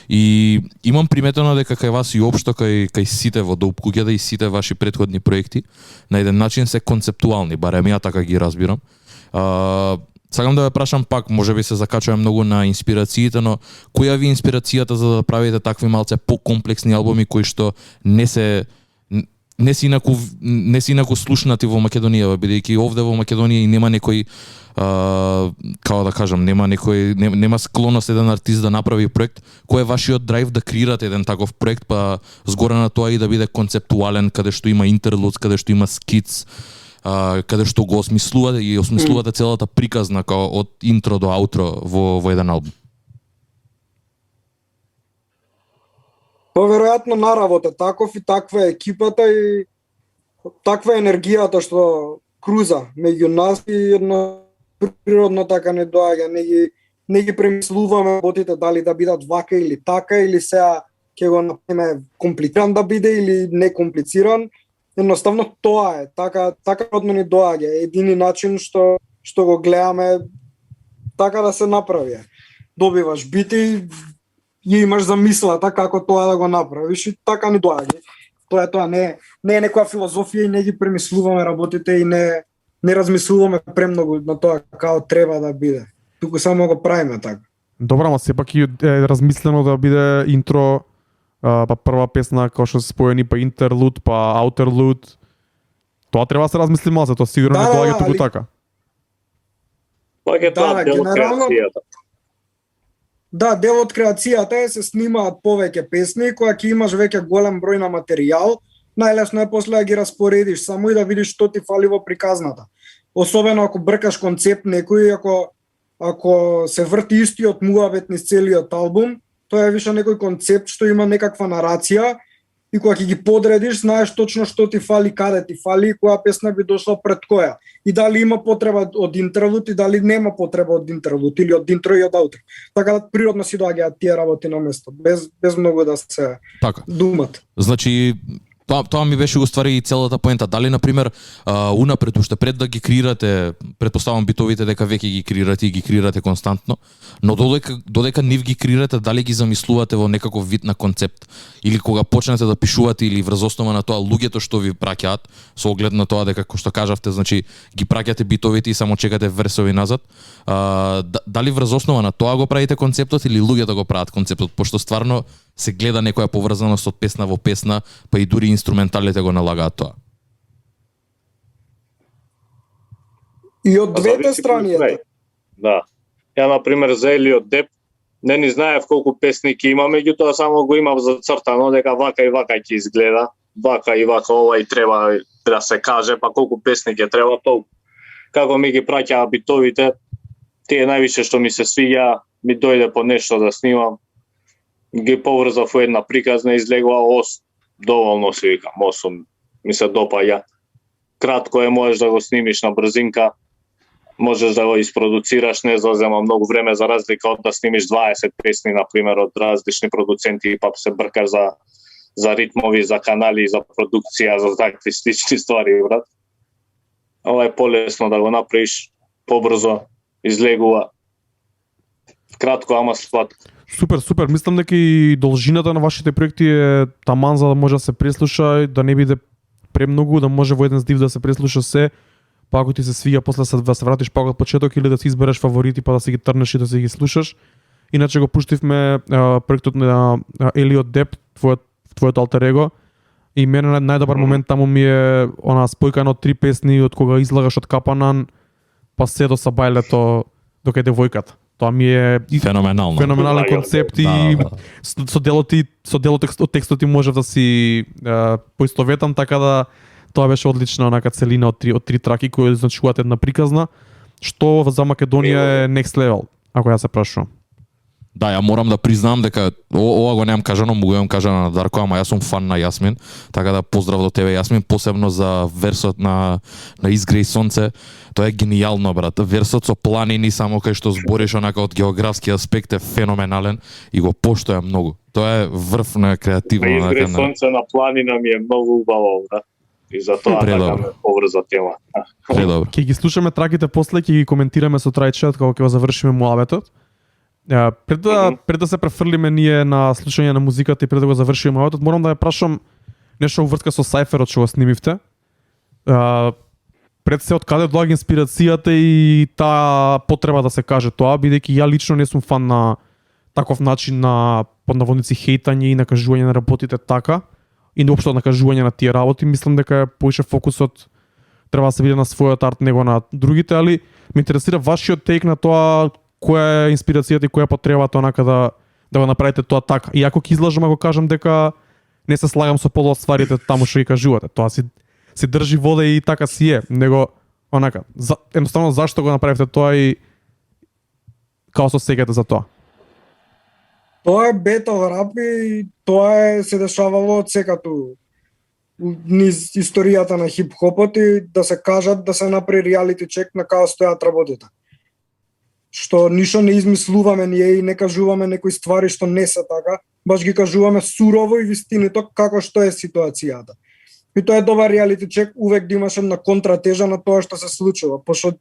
И имам приметено дека кај вас и општо кај сите во Доуп куќата и сите ваши претходни проекти на еден начин се концептуални, барем ја така ги разбирам. Сакам да ве прашам пак, можеби се закачувам многу на инспирациите, но која ви инспирацијата за да правите такви малце покомплексни албуми кои што не се инаку слушнати во Македонија, бидејќи овде во Македонија и нема некој како да кажам, нема склоност еден артист да направи проект. Кој е вашиот драйв да креирате еден таков проект, па згоре на тоа и да биде концептуален, каде што има интерлуд, каде што има скиц, каде што го осмислувате целата приказна као од интро до аутро во еден албум? Поверојатно наравот е таков и таква е екипата и таква е енергијата што круза меѓу нас и едно природно така не доаѓа, не ги премислуваме работите дали да бидат вака или така, или сега ќе го направиме комплициран да биде или не комплициран. Едноставно тоа е, така родно ни доаѓа, едини начин што го гледаме така да се направи. Добиваш бити и имаш замислата како тоа да го направиш и така ни доаѓа. Тоа не е некоја филозофија и не ги премислуваме работите и не размислуваме премногу на тоа како треба да биде. Туку само го правиме така. Добра, ама сепак и е размислено да биде интро, па прва песна како што се споени, па интерлуд, па аутерлуд. Тоа треба да се размисли малце, тоа сигурно не доаѓа туку така. Пак е тоа дел од креацијата. Да, дел од креацијата е се снимаат повеќе песни, која ќе имаш веќе голем број на материјал, најлесно е после да ги распоредиш само и да видиш што ти фали во приказната. Особено ако бркаш концепт некој, ако се врти истиот муавет низ целиот албум, тоа е више некој концепт што има некаква нарација и кога ќе ги подредиш, знаеш точно што ти фали, каде ти фали и која песна би дошла пред која. И дали има потреба од интерлуд и дали нема потреба од интерлуд или од интро и од аутро. Така да природно си доаѓаат тие работи на место, без многу да се думат. Значи тоа ми беше уствари и целата поента. Дали на пример унапред уште пред да ги креирате, претпоставам битовите дека веќе ги креирате и ги креирате константно, но додека нив ги креирате, дали ги замислувате во некаков вид на концепт или кога почнете да пишувате или врз основа на тоа луѓето што ви праќаат со оглед на тоа дека кој што кажавте, значи ги праќате битовите и само чекате версови назад, дали врз основа на тоа го правите концептот или луѓето го прават концептот, пошто стварно се гледа некоја поврзаност од песна во песна, па и дури инструменталите го налагаат тоа. И од двете страни е. Да. Ја, например, за Елиот Деп, Не ни знаев колку песни ќе има, меѓутоа само го имав зацртано дека вака и вака ќе изгледа, вака и вака ова и треба да се каже, па колку песни ќе треба толку. Како ми ги праќаа битовите, тие највише што ми се свиѓа, ми дојде по нешто да снимам. Ги поврзав во една приказна, излегува доволно си викам, 8 ми се допаѓа. Кратко е, можеш да го снимиш на брзинка, можеш да го isproducираш, не зазема многу време за разлика од да снимиш 20 песни, например, од различни продуценти, па се бркаш за ритмови, за канали, за продукција, за такви слични ствари, брат. Ова е полесно да го направиш, побрзо, излегува. Кратко, ама сладко. Супер, супер. Мислам дека и должината на вашите проекти е таман за да може да се преслуша, да не биде премногу, да може во еден здив да се преслуша се, па ако ти се свиѓа после да се вратиш пак од почеток или да си избереш фаворити па да си ги трнеш и да си ги слушаш. Иначе го пуштивме проектот на Елиот Деп, твоето алтер его. И мене најдобар момент таму ми е она спојка од 3 песни од кога излагаш од Капанан па се до Сабајлето до кај девојката. Тоа ми е феноменално. Феноменален концепт и со делот од текстот ти можев да си поистоветам, така да тоа беше одлична онака целина од 3 траки кои значуваат една приказна, што за Македонија е next level, ако ја се прашувам. Да, ја морам да признам дека ова го немам кажано, му го имам кажано на Дарко, ама јас сум фан на Јасмин, така да поздрав до тебе Јасмин, посебно за версот на Изгреј сонце. Тоа е генијално, брат. Версот со планини само кај што збориш онака од географски аспект е феноменален и го поштојам многу. Тоа е врв на креативно. Изгреј сонце на планина ми е многу убаво, брат. И затоа така ме поврза тема. Предобро. Ќе ги слушаме траките после, ќе ги коментираме со Трајчет кога ќе го завршиме муабетот. Пред да се префрлиме ние на слушање на музиката и пред да го завршиме муабетот, морам да ја прашам нешто во врска со Сајферот што го снимивте. Пред се од каде доаѓа инспирацијата и таа потреба да се каже тоа, бидејќи ја лично не сум фан на таков начин на под наводници хейтање и накажување на работите така и неопшто накажување на тие работи. Мислам дека поише фокусот треба да се биде на својот арт него на другите, али ме интересира вашиот тейк на тоа која е инспирацијата и која потребата онака да го направите тоа така. И ако ќе излажам ако кажам дека не се слагам со полу од стварите таму што ги кажувате, тоа се држи вода и така си е, него онака, едноставно зашто го направивте тоа и као се сеќате за тоа? Тоа е бетал рап и тоа се дешавало од секато низ историјата на хип-хопот и да се кажат, да се направи реалити чек на као стојат работите. Што ништо не измислуваме ние и не кажуваме некои ствари што не се така, баш ги кажуваме сурово и вистинито како што е ситуацијата. И тоа е добар реалити чек, увек да имаш една контратежа на тоа што се случува, пошто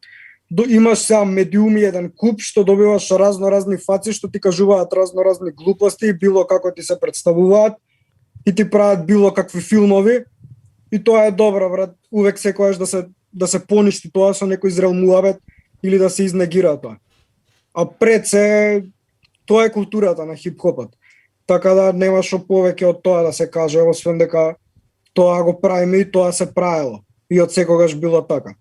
имаш сега медиуми еден куп што добиваш разни фаци што ти кажуваат разни глупости и било како ти се представуваат и ти прават било какви филмови и тоа е добро, брат, увек секогаш да се поништи тоа со некој зрел муабет или да се изнегира тоа. А пред се тоа е културата на хип-хопот. Така да нема што повеќе од тоа да се каже, освен дека тоа го правиме и тоа се правило. И од секогаш било така.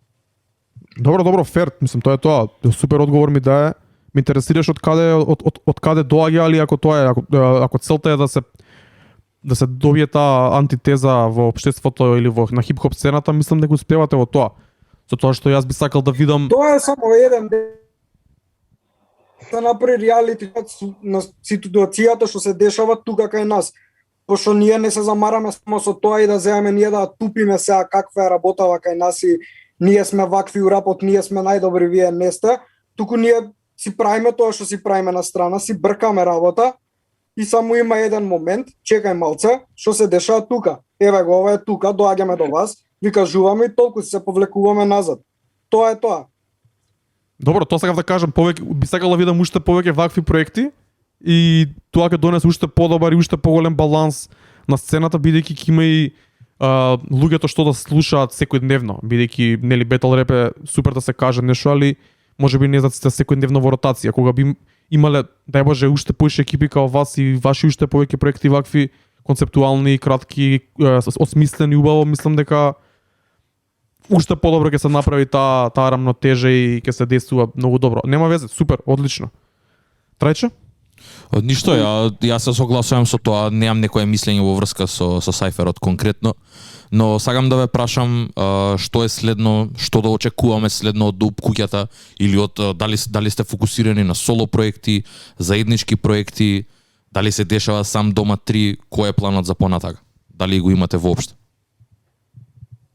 Добро, фер, мислам, тоа е тоа. Супер одговор ми дае. Ме интересираш од каде доаѓа, али ако тоа е, ако целта е да се добие таа антитеза во општеството или на хип-хоп сцената, мислам дека успевате во тоа. Со тоа што јас би сакал да видам. Тоа е само еден да направи реалити на ситуацијата што се дешава тука кај нас. Пошто ние не се замараме само со тоа и да земеме ние да тупиме сега каква е работава кај нас и ние сме вакви у рапот, ние сме најдобри, вие не сте. Туку ние си правиме тоа што си правиме на страна, си бркаме работа и само има еден момент, чекај малце, што се дешава тука. Еве го, ова е тука, доаѓаме до вас, ви кажуваме и толку се повлекуваме назад. Тоа е тоа. Добро, тоа сакав да кажам, повеќе би сакал да видам уште повеќе вакви проекти и тоа ќе донесе уште подобар и уште поголем баланс на сцената, бидејќи ќе има и луѓето што да слушаат секојдневно, бидејќи нели бетал реп е супер да се каже нешто, али можеби не сте секојдневно во ротација, кога би имале, дај Боже, уште поише екипи као вас и ваши уште повеќе проекти вакви концептуални, кратки, осмислени, убаво, мислам дека уште подобро ќе се направи таа рамнотежа и ќе се действува многу добро. Нема везе, супер, одлично. Трајче? Ништо, јас се согласувам со тоа, немам некое мислење во врска со Сајферот конкретно, но сакам да ве прашам што е следно, што да очекуваме следно од Доуп куќата или од дали сте фокусирани на соло проекти, заеднички проекти, дали се дешава Сам дома 3, кој е планот за понатака? Дали го имате воопшто?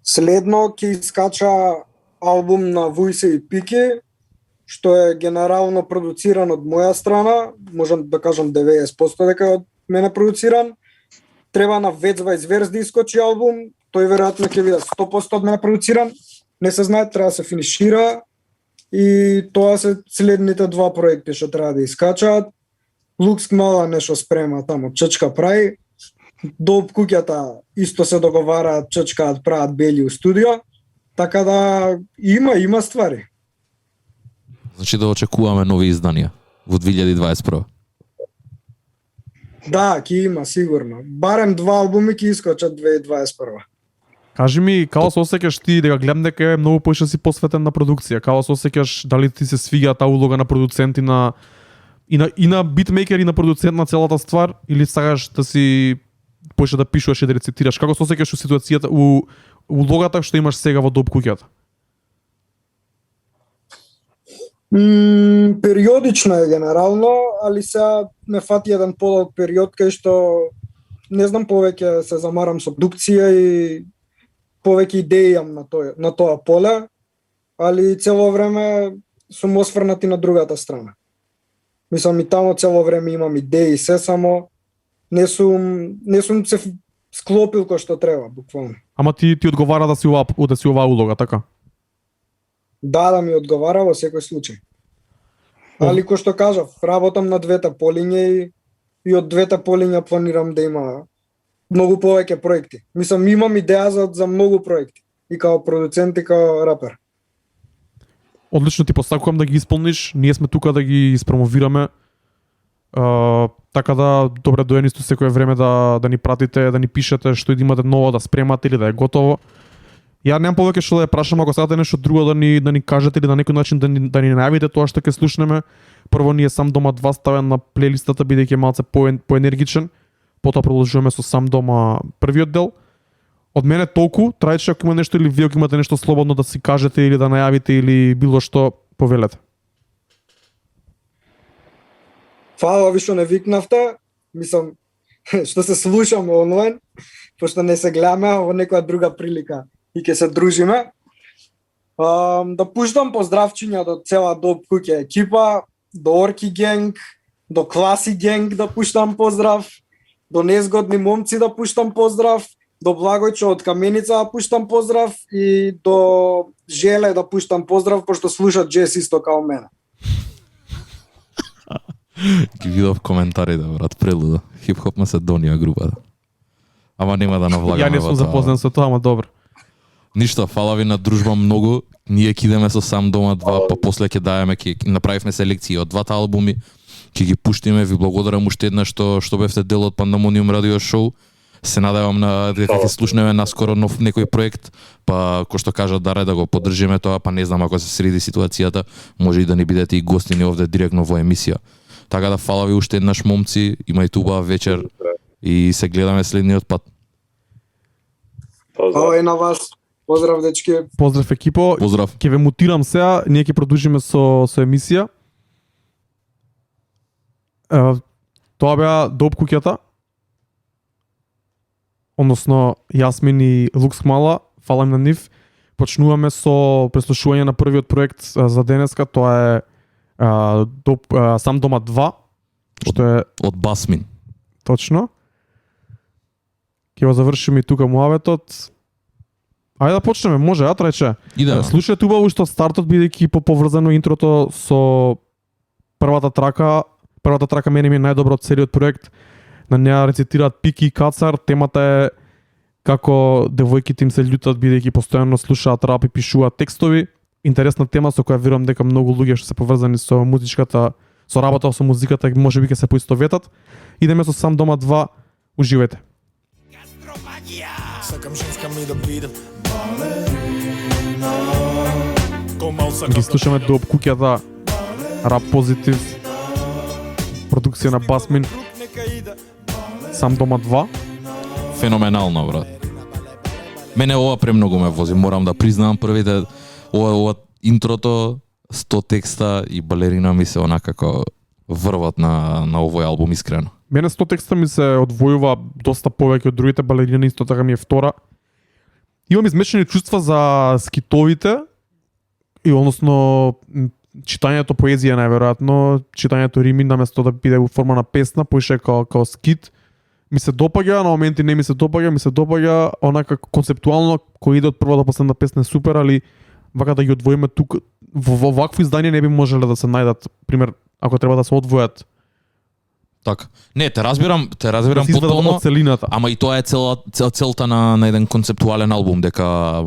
Следно ќе искача албум на Вујсе и Пики, што е генерално продуциран од моја страна, можам да кажам 90% дека од мене продуциран. Треба на Vets Vice Verse да искочи албум, тој веројатно ќе биде 100% од мене продуциран. Не се знае, треба да се финишира и тоа се следните два проекти што треба да искачаат. Лукс Мала нешто спрема таму, Чечка прави. Доуп куќата исто се договараат, чечкаат, прават бели у студио. Така да има ствари. Значи да очекуваме нови изданија во 2021. Да, ќе има сигурно. Барем 2 албуми ќе искочат 2021. Кажи ми, како се осеќаш ти, дека гледам дека е многу поише си посветен на продукција, како се осеќаш, дали ти се свиѓа таа улога на продуцент и на битмейкер и на продуцент на целата ствар, или сакаш да си поише да пишуваш и да рецитираш? Како се осеќаш у ситуацијата, у улогата што имаш сега во Доуп куќата? Периодично е генерално, али сега ме фати еден подолг период кај што не знам, повеќе се замарам со продукција и повеќе идеи имам на тоа поле, али цело време сум осврнати на другата страна. Мислам и таму цело време имам идеи, се само не сум се склопил кој што треба, буквално. Ама ти одговара да си оваа улога, така? Да ми одговара во секој случај. Али кој што кажав, работам на двете полиња и од двете полиња планирам да има многу повеќе проекти. Мислам, имам идеја за многу проекти, и као продуцент и као рапер. Одлично, ти посакувам да ги исполниш, ние сме тука да ги испромовираме. Така да, добре дојдени исто секое време да ни пратите, да ни пишете што и да имате ново да спремате или да е готово. Ја немам повеќе што да ја прашам, ако сакате нешто друго да ни кажете или на некој начин да ни најавите тоа што ќе слушнеме. Прво ние Сам дома 2 ставен на плейлистата бидејќи е малце поенергичен. Потоа продолжуваме со Сам дома првиот дел. Од мене толку, трајче ако има нешто или вие ако имате нешто слободно да си кажете или да најавите или било што, повелете. Фала ви што не викнавте. Мислам, што се слушаме онлайн, пошто не се гледаме во некоја друга прилика и ќе се дружиме. Да пуштам поздравчиња до цела Доуп куќа екипа, до Орки генг, до Класи генг да пуштам поздрав, до Незгодни момци да пуштам поздрав, до Благојчо од Каменица да пуштам поздрав и до Желе да пуштам поздрав, пошто слушат джез исто као мене. Ги видов коментарите, брат, прелуда. Хип-хоп Македонија групата. Ама нема да навлагаме. Ја не сум запознат со тоа, ама добро. Ништо, фала ви на дружба многу. Ние ќе идеме со Сам дома 2, па после ќе даеме, ќе направивме селекција од двата албуми, ќе ги пуштиме. Ви благодарам уште еднаш што бевте дел од Пандамониум радио шоу. Се надевам на дека ќе слушнеме наскоро нов некој проект, па кој што кажа Даре да го поддржиме тоа, па не знам ако се среди ситуацијата, може и да не бидете и гостини овде директно во емисија. Така да фала ви уште еднаш момци, имајте убава вечер и се гледаме следниот пат. Фала и на вас. Поздрав, дечки. Поздрав екипо. Поздрав. Ќе ве мутирам сега, ние ќе продолжиме со емисија. Тоа беа Доуп куќата. Односно Јасмин и Лукс Мала, фала им на нив. Почнуваме со преслушување на првиот проект за денеска, тоа е Сам дома 2, што е од Басмин. точно. Ќе го завршиме и тука муаветот. Ајде да почнеме, може, Трајче. Идеме. Слушајте убаво што стартот бидејќи поврзано интрото со првата трака. Првата трака мене ми е најдобра од целиот проект. На неа рецитираат Пики и Кацар. Темата е како девојките им се љутат бидејќи постојано слушаат рап и пишуваат текстови. Интересна тема со која верувам дека многу луѓе што се поврзани со музичката, со работа со музиката, можеби ќе се поистоветат. Идеме со Сам дома 2. Уживајте. Сакам женска ми да бидам балерина. Ги слушаме Доуп куќата, рап позитив, продукција на Басмин, Сам дома 2. Феноменално, брат. Мене ова премногу ме вози, морам да признам првите ова интрото, 100 текста и балерина ми се онака како врват на овој албум искрено. Мене 100 текста ми се одвојува доста повеќе од другите балерини, исто така ми е втора. Имам измешани чувства за скитовите и односно читањето поезија најверојатно, читањето рими наместо да биде во форма на песна, поише као скит. Ми се допаѓа, на моменти не ми се допаѓа, онака концептуално кој иде од прва до последна песна е супер, али вака да ги одвоиме тук во вакво издание не би можеле да се најдат, пример, ако треба да се одвојат. Така. Не, те разбирам Да се изведат потполно, од целината. ама и тоа е целта на еден концептуален албум, дека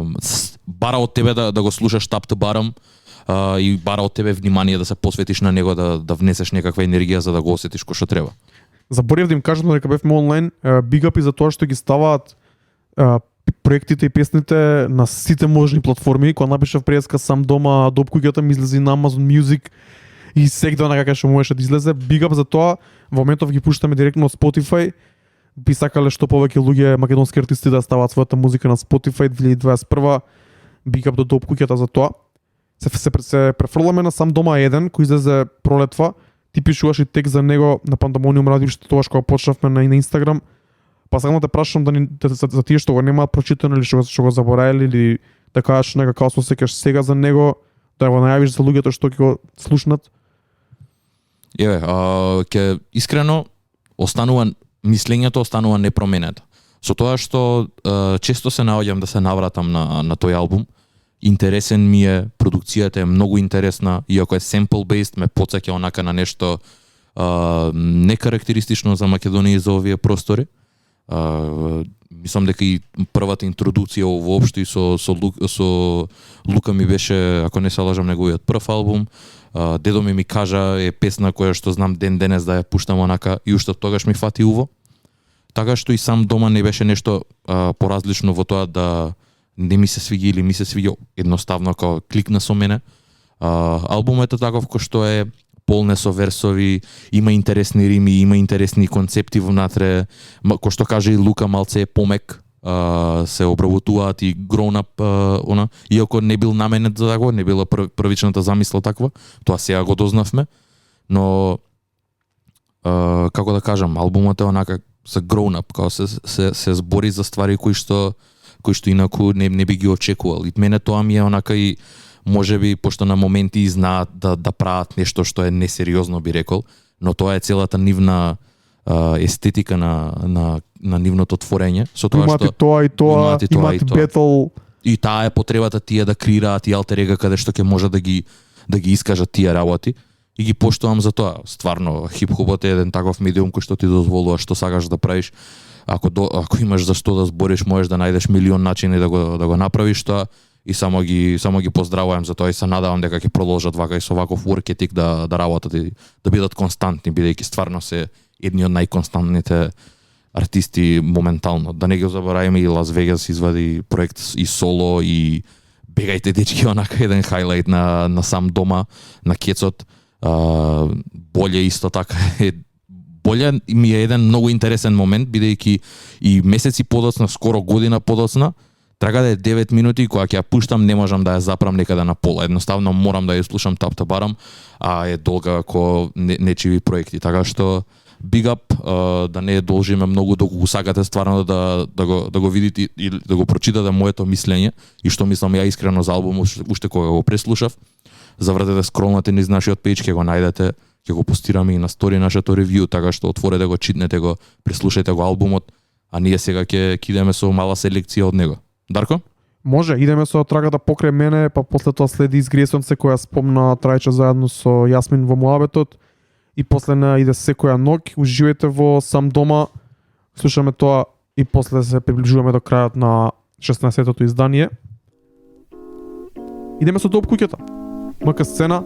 бара од тебе да го слушаш Top to Bottom, и бара од тебе внимание да се посветиш на него, да внесеш некаква енергија за да го осетиш кој што треба. Заборев да им кажам дека бевме онлайн, big up и за тоа што ги ставаат проектите и песните на сите можни платформи. Кога напишав преска Сам дома, Доп куќата ми излезе на Amazon Music и секда на како што можеше да излезе. Big up за тоа. Во моментов ги пуштаме директно од Spotify. Би сакале што повеќе луѓе македонски артисти да ставаат својата музика на Spotify 2021. Big up до Доп куќата за тоа. Се префрламе на Сам дома 1 кој излезе пролетва. Ти пишуваш и текст за него на Пандамониум радио што тоа кога почнавме на Инстаграм. Па сакам да те прашам за тие што го немаат прочитано или што го заборавиле или да кажеш нека како се осеќаш сега за него, да го најавиш за луѓето што ќе го слушнат. Ќе искрено мислењето останува непроменето. Со тоа што често се наоѓам да се навратам на тој албум. Интересен ми е, продукцијата е многу интересна, иако е sample based, ме потсеќа онака на нешто некарактеристично за Македонија и за овие простори. Мислам дека и првата интродуција воопшто и со Лука ми беше, ако не се лажам, неговиот прв албум. Дедо ми кажа е песна која што знам ден денес да ја пуштам онака и уште тогаш ми фати уво. Така што и Сам дома не беше нешто поразлично во тоа да не ми се свиѓа или ми се свиѓа едноставно како кликна со мене. Албумот е таков кој што е полне со версови, има интересни рими, има интересни концепти внатре, кој што каже и Лука малце е помек, се обработуваат и grown up, иако не бил наменет за тако, не била првичната замисла таква, тоа сега го дознавме, но како да кажам, албумот е онака се grown up, као се збори за ствари кои што инаку не би ги очекувал. И мене тоа ми е онака и можеби пошто на моменти знаат да прават нешто што е несериозно би рекол, но тоа е целата нивна естетика на нивното творење. Со тоа имате што тоа и тоа, имате бетл. И таа е потребата тие да креираат и алтер ега каде што ќе може да ги искажат тие работи. И ги поштувам за тоа. Стварно, хип-хопот е еден таков медиум кој што ти дозволува што сакаш да правиш. Ако имаш за што да збориш, можеш да најдеш милион начини да го направиш тоа. И само ги поздравувам за тоа и се надевам дека ќе продолжат вака и со ваков work ethic да работат и да бидат константни, бидејќи стварно се едни од најконстантните артисти моментално. Да не ги забораваме и Лас Вегас извади проект и соло и бегајте дечки, онака еден хайлайт на Сам дома, на Кецот. Боле исто така е Боле ми е еден многу интересен момент, бидејќи и месеци подоцна, скоро година подоцна, трага да е 9 минути, кога ќе ја пуштам не можам да ја запрам некаде на пола. Едноставно морам да ја слушам Top to Bottom, а е долга како нечиви проекти. Така што big up, да не должиме многу доколку го сакате стварно да го видите и да го прочитате моето мислење и што мислам ја искрено за албумот уште кога го преслушав. Завртете скролнате низ нашиот пејдж, ќе го најдете, ќе го постираме и на стори нашето ревју, така што отворете го, читнете го, преслушајте го албумот, а ние сега ќе идеме со мала селекција од него. Дарко? Може, идеме со трагата покрај мене, па после тоа следи Изгресонце која спомна трајче заедно со Јасмин во муабетот и после иде Секоја ноќ. Уживајте во Сам дома, слушаме тоа и после се приближуваме до крајот на 16-тото издание. Идеме со Доп куќата. МК сцена,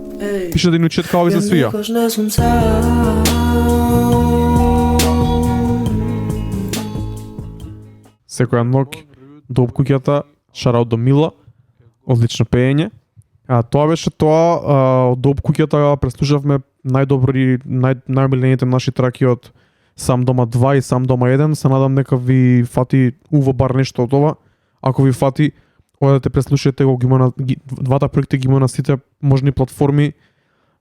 пише да ни чет како ви се свија. Секоја ноќ, Доп куќата, шараут до Мила, одлично пеење. Тоа беше тоа, од Доп куќата преслушавме најомилените наши траки од Сам дома 2 и Сам дома 1. Се надам дека ви фати уво бар нешто од ова. Ако ви фати, одете преслушате го, ги има двата проекти ги има на сите можни платформи.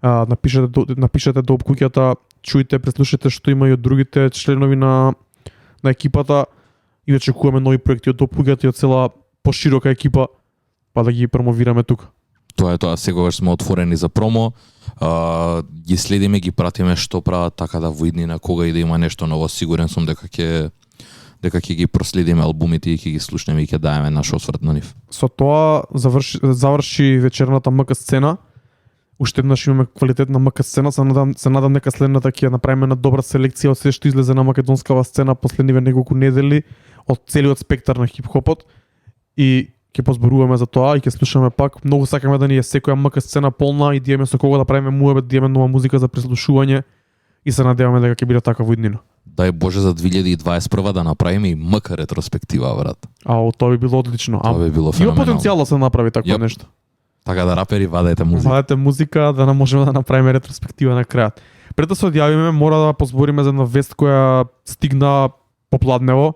Напишете Доп куќата, чујте, преслушате што има и од другите членови на екипата и очекуваме нови проекти од Доп куќата и од цела поширока екипа, па да ги промовираме тука. Тоа е тоа, сегогаш сме отворени за промо. Ги следиме, ги пратиме што прават, така да во иднина кога и да има нешто ново, сигурен сум дека ќе ги проследиме албумите и ќе ги слушнеме и ќе даеме наш осврт на нив. Со тоа заврши вечерната МК сцена. Уште еднаш имаме квалитетна МК сцена, се надам дека следната ќе направиме на добра селекција од се што излезе на македонскава сцена последниве неколку недели од целиот спектар на хип-хопот и ќе позборуваме за тоа и ќе слушаме пак. Многу сакаме да ни е секоја МК сцена полна и да имаме со кого да правиме муабет, да имаме нова музика за преслушување и се надеваме дека ќе биде така во иднина. Дај Боже за 2021 да направиме и МК ретроспектива, брат. Тоа би било одлично. Тоа би било има феноменално. потенцијал да се направи такво нешто. Така да рапери вадете музика. Вадете музика да не можеме да направиме ретроспектива на крајот. Пред да се одјавиме, мора да позбориме за една вест која стигна попладнево.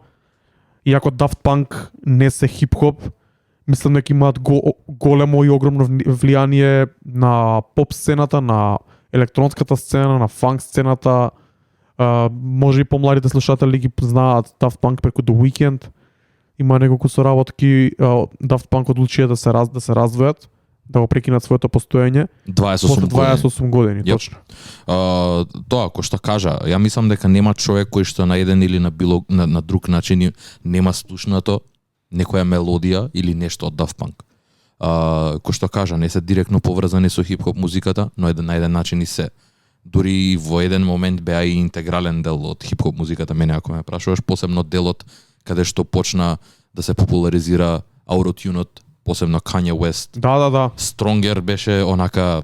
Иако Daft Punk не се хип-хоп, мислам дека имаат големо и огромно влијание на поп сцената, на електронската сцена, на фанк сцената. Може и помладите слушатели ги знаат Daft Punk преку The Weeknd. Има неколку соработки. Daft Punk одлучија да се раздвојат, да го прекинат своето постоење. 28 години, точно. Тоа, кој што кажа, ја мислам дека нема човек кој што на еден или на друг начин нема слушнато некоја мелодија или нешто од Daft Punk. Кој што кажа, не се директно поврзани со хип-хоп музиката, но на еден начин и се. Дури во еден момент беа и интегрален дел од хип-хоп музиката, мене ако ме прашуваш, посебно делот каде што почна да се популаризира аутотюнот, посебно Kanye West. Да. Stronger беше онака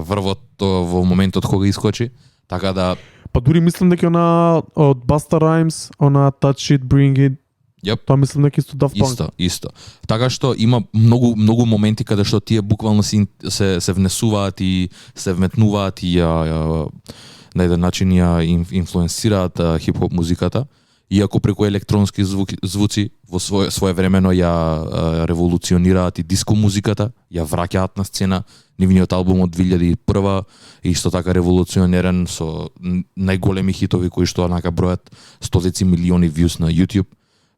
врвот во моментот кога искочи, така да. Па дури мислам дека она од Busta Rhymes, она Touch It, Bring It. Yep. Тоа мислам дека исто Daft Punk. Исто. Така што има многу моменти каде што тие буквално се внесуваат и се вметнуваат и на еден начин ја инфлуенсираат хип-хоп музиката. Иако преку електронски звуци во своевремено ја револуционираат и диско музиката, ја враќаат на сцена. Нивниот албум од 2001 е исто така револуционерен со најголеми хитови кои што онака бројат стотици милиони views на YouTube.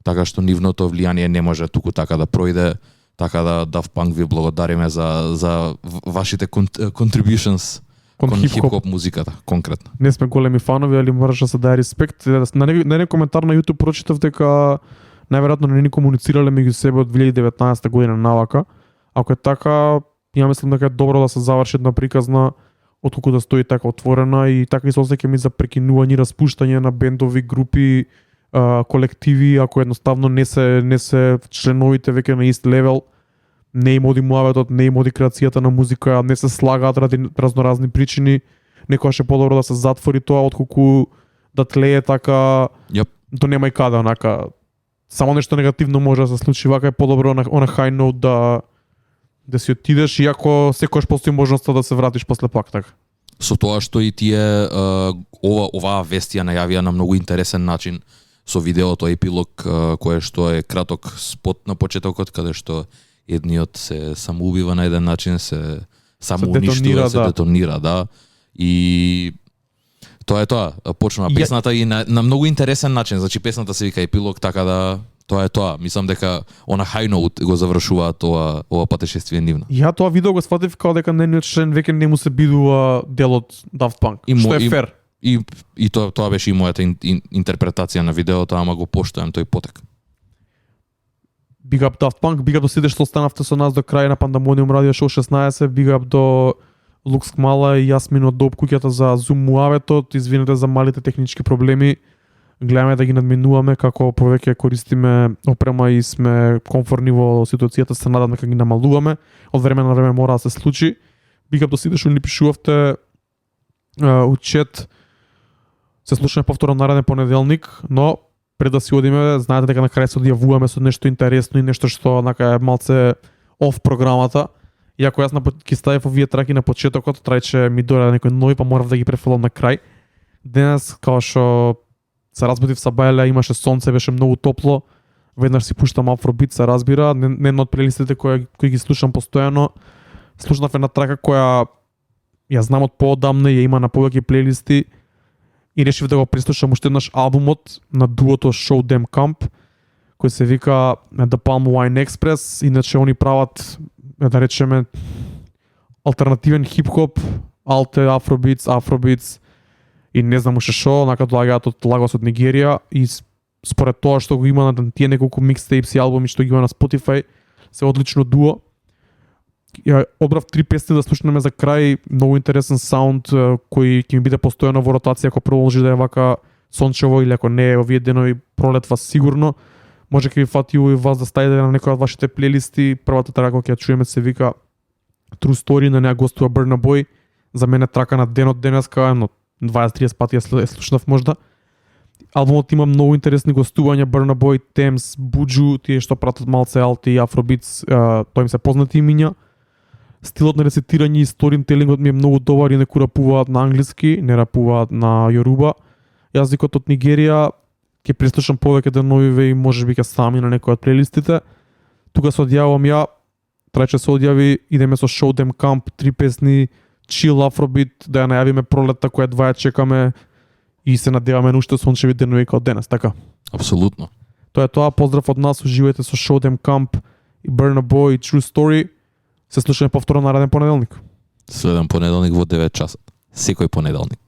Така што нивното влијание не може туку така да пројде, така да Daft Punk ви благодариме за вашите contributions кон хип-хоп музиката, конкретно. Не сме големи фанови, али мораше да се даде респект. На еден коментар на YouTube прочитав дека најверојатно не ни комуницирале меѓу себе од 2019 година навака. Ако е така, ја мислам дека е добро да се заврши една приказна отколку да стои така отворена и така и се осеќам и за прекинување и распуштање на бендови, групи, колективи, ако едноставно не се членовите веќе на ист левел, не им оди муабетот, не им оди креацијата на музика, не се слагаат ради разноразни причини, некогаш е подобро да се затвори тоа отколку да тлее така, то нема и каде, онака, само нешто негативно може да се случи, вака е подобро на high note да си отидеш, иако секојаш постои можноста да се вратиш после пак така. Со тоа што и тие оваа вест ја најавија на многу интересен начин со видеото епилог кое што е краток спот на почетокот каде што едниот се самоубива на еден начин, се самоуништува, се детонира, да. И тоа е тоа, почнува песната и на многу интересен начин, значи песната се вика епилог, така да тоа е тоа. Мислам дека она high note го завршуваат ова патешествие нивно. Ја тоа видео го сватив како дека нивниот член веќе не му се бидува дел од Daft Punk, што е фер. И тоа беше и мојата интерпретација на видеото, ама го поштојам тој потек. Big up Daft Punk, big up до сите што останавте со нас до крај на Пандамониум Радио Шоу 16, big up до Лукс Кмала и Јасмин од Доп куќата за Zoom муаветот, извинете за малите технички проблеми, гледаме да ги надминуваме како повеќе користиме опрема и сме комфортни во ситуацијата, се надам дека ги намалуваме, од време на време мора да се случи. Big up до сите што ни пишувавте учет, се слушаме повторно нареден понеделник, но пред да си одиме, знаете дека на крај се одјавуваме со нешто интересно и нешто што онака е малце оф програмата. Иако јас ќе ставив овие траки на почетокот, трајче ми дојде некој нови, па морав да ги префрлам на крај. Денес, као што се разбудив са бајле, имаше сонце, беше многу топло, веднаш си пуштам Afrobeat, се разбира, не една од плейлистите кои ги слушам постојано. Слушнав една трака која ја знам од поодамна, ја има на повеќе плейлисти и решив да го преслушам уште еднаш албумот на дуото Show Them Camp, кој се вика The Palm Wine Express. Иначе они прават, да речеме, алтернативен хип-хоп, алте, Afrobeats и не знам уште шо, онака доаѓаат од Лагос од Нигерија и според тоа што го има на тие неколку микстейпс и албуми што ги има на Spotify, се одлично дуо. Ја одбрав 3 песни да слушнеме за крај, многу интересен саунд кој ќе ми биде постојано во ротација ако продолжи да е вака сончево или ако не е овие денови пролетва сигурно. Може ќе ви фати и вас да ставите на некоја од вашите плейлисти. Првата трака која ќе чуеме се вика True Story, на неа гостува Burna Boy. За мене трака на денот денеска, едно 20-30 пати ја слушнав можда. Албумот има многу интересни гостувања, Burna Boy, Tems, Buju, тие што пратат малце алти и Afrobeats, тоа им се познати имиња. Стилот на рецитирање и сторителингот ми е многу добар и не рапуваат на англиски, не рапуваат на јоруба. Јазикот од Нигерија, ќе преслушам повеќе деновиве и можеби ќе сами на некој од плейлистите. Тука се одјавам ја, трајче се одјави, идеме со Show Them Camp, 3 песни, chill Afrobeat, да ја најавиме пролетта која дваја чекаме и се надеваме на уште сончеви денови како денес, така? Апсолутно. Тоа е тоа, поздрав од нас, уживајте со Show Them Camp и Burna Boy и True Story. Се слушаме повторно нареден понеделник. Следен понеделник во 9 часа. Секој понеделник.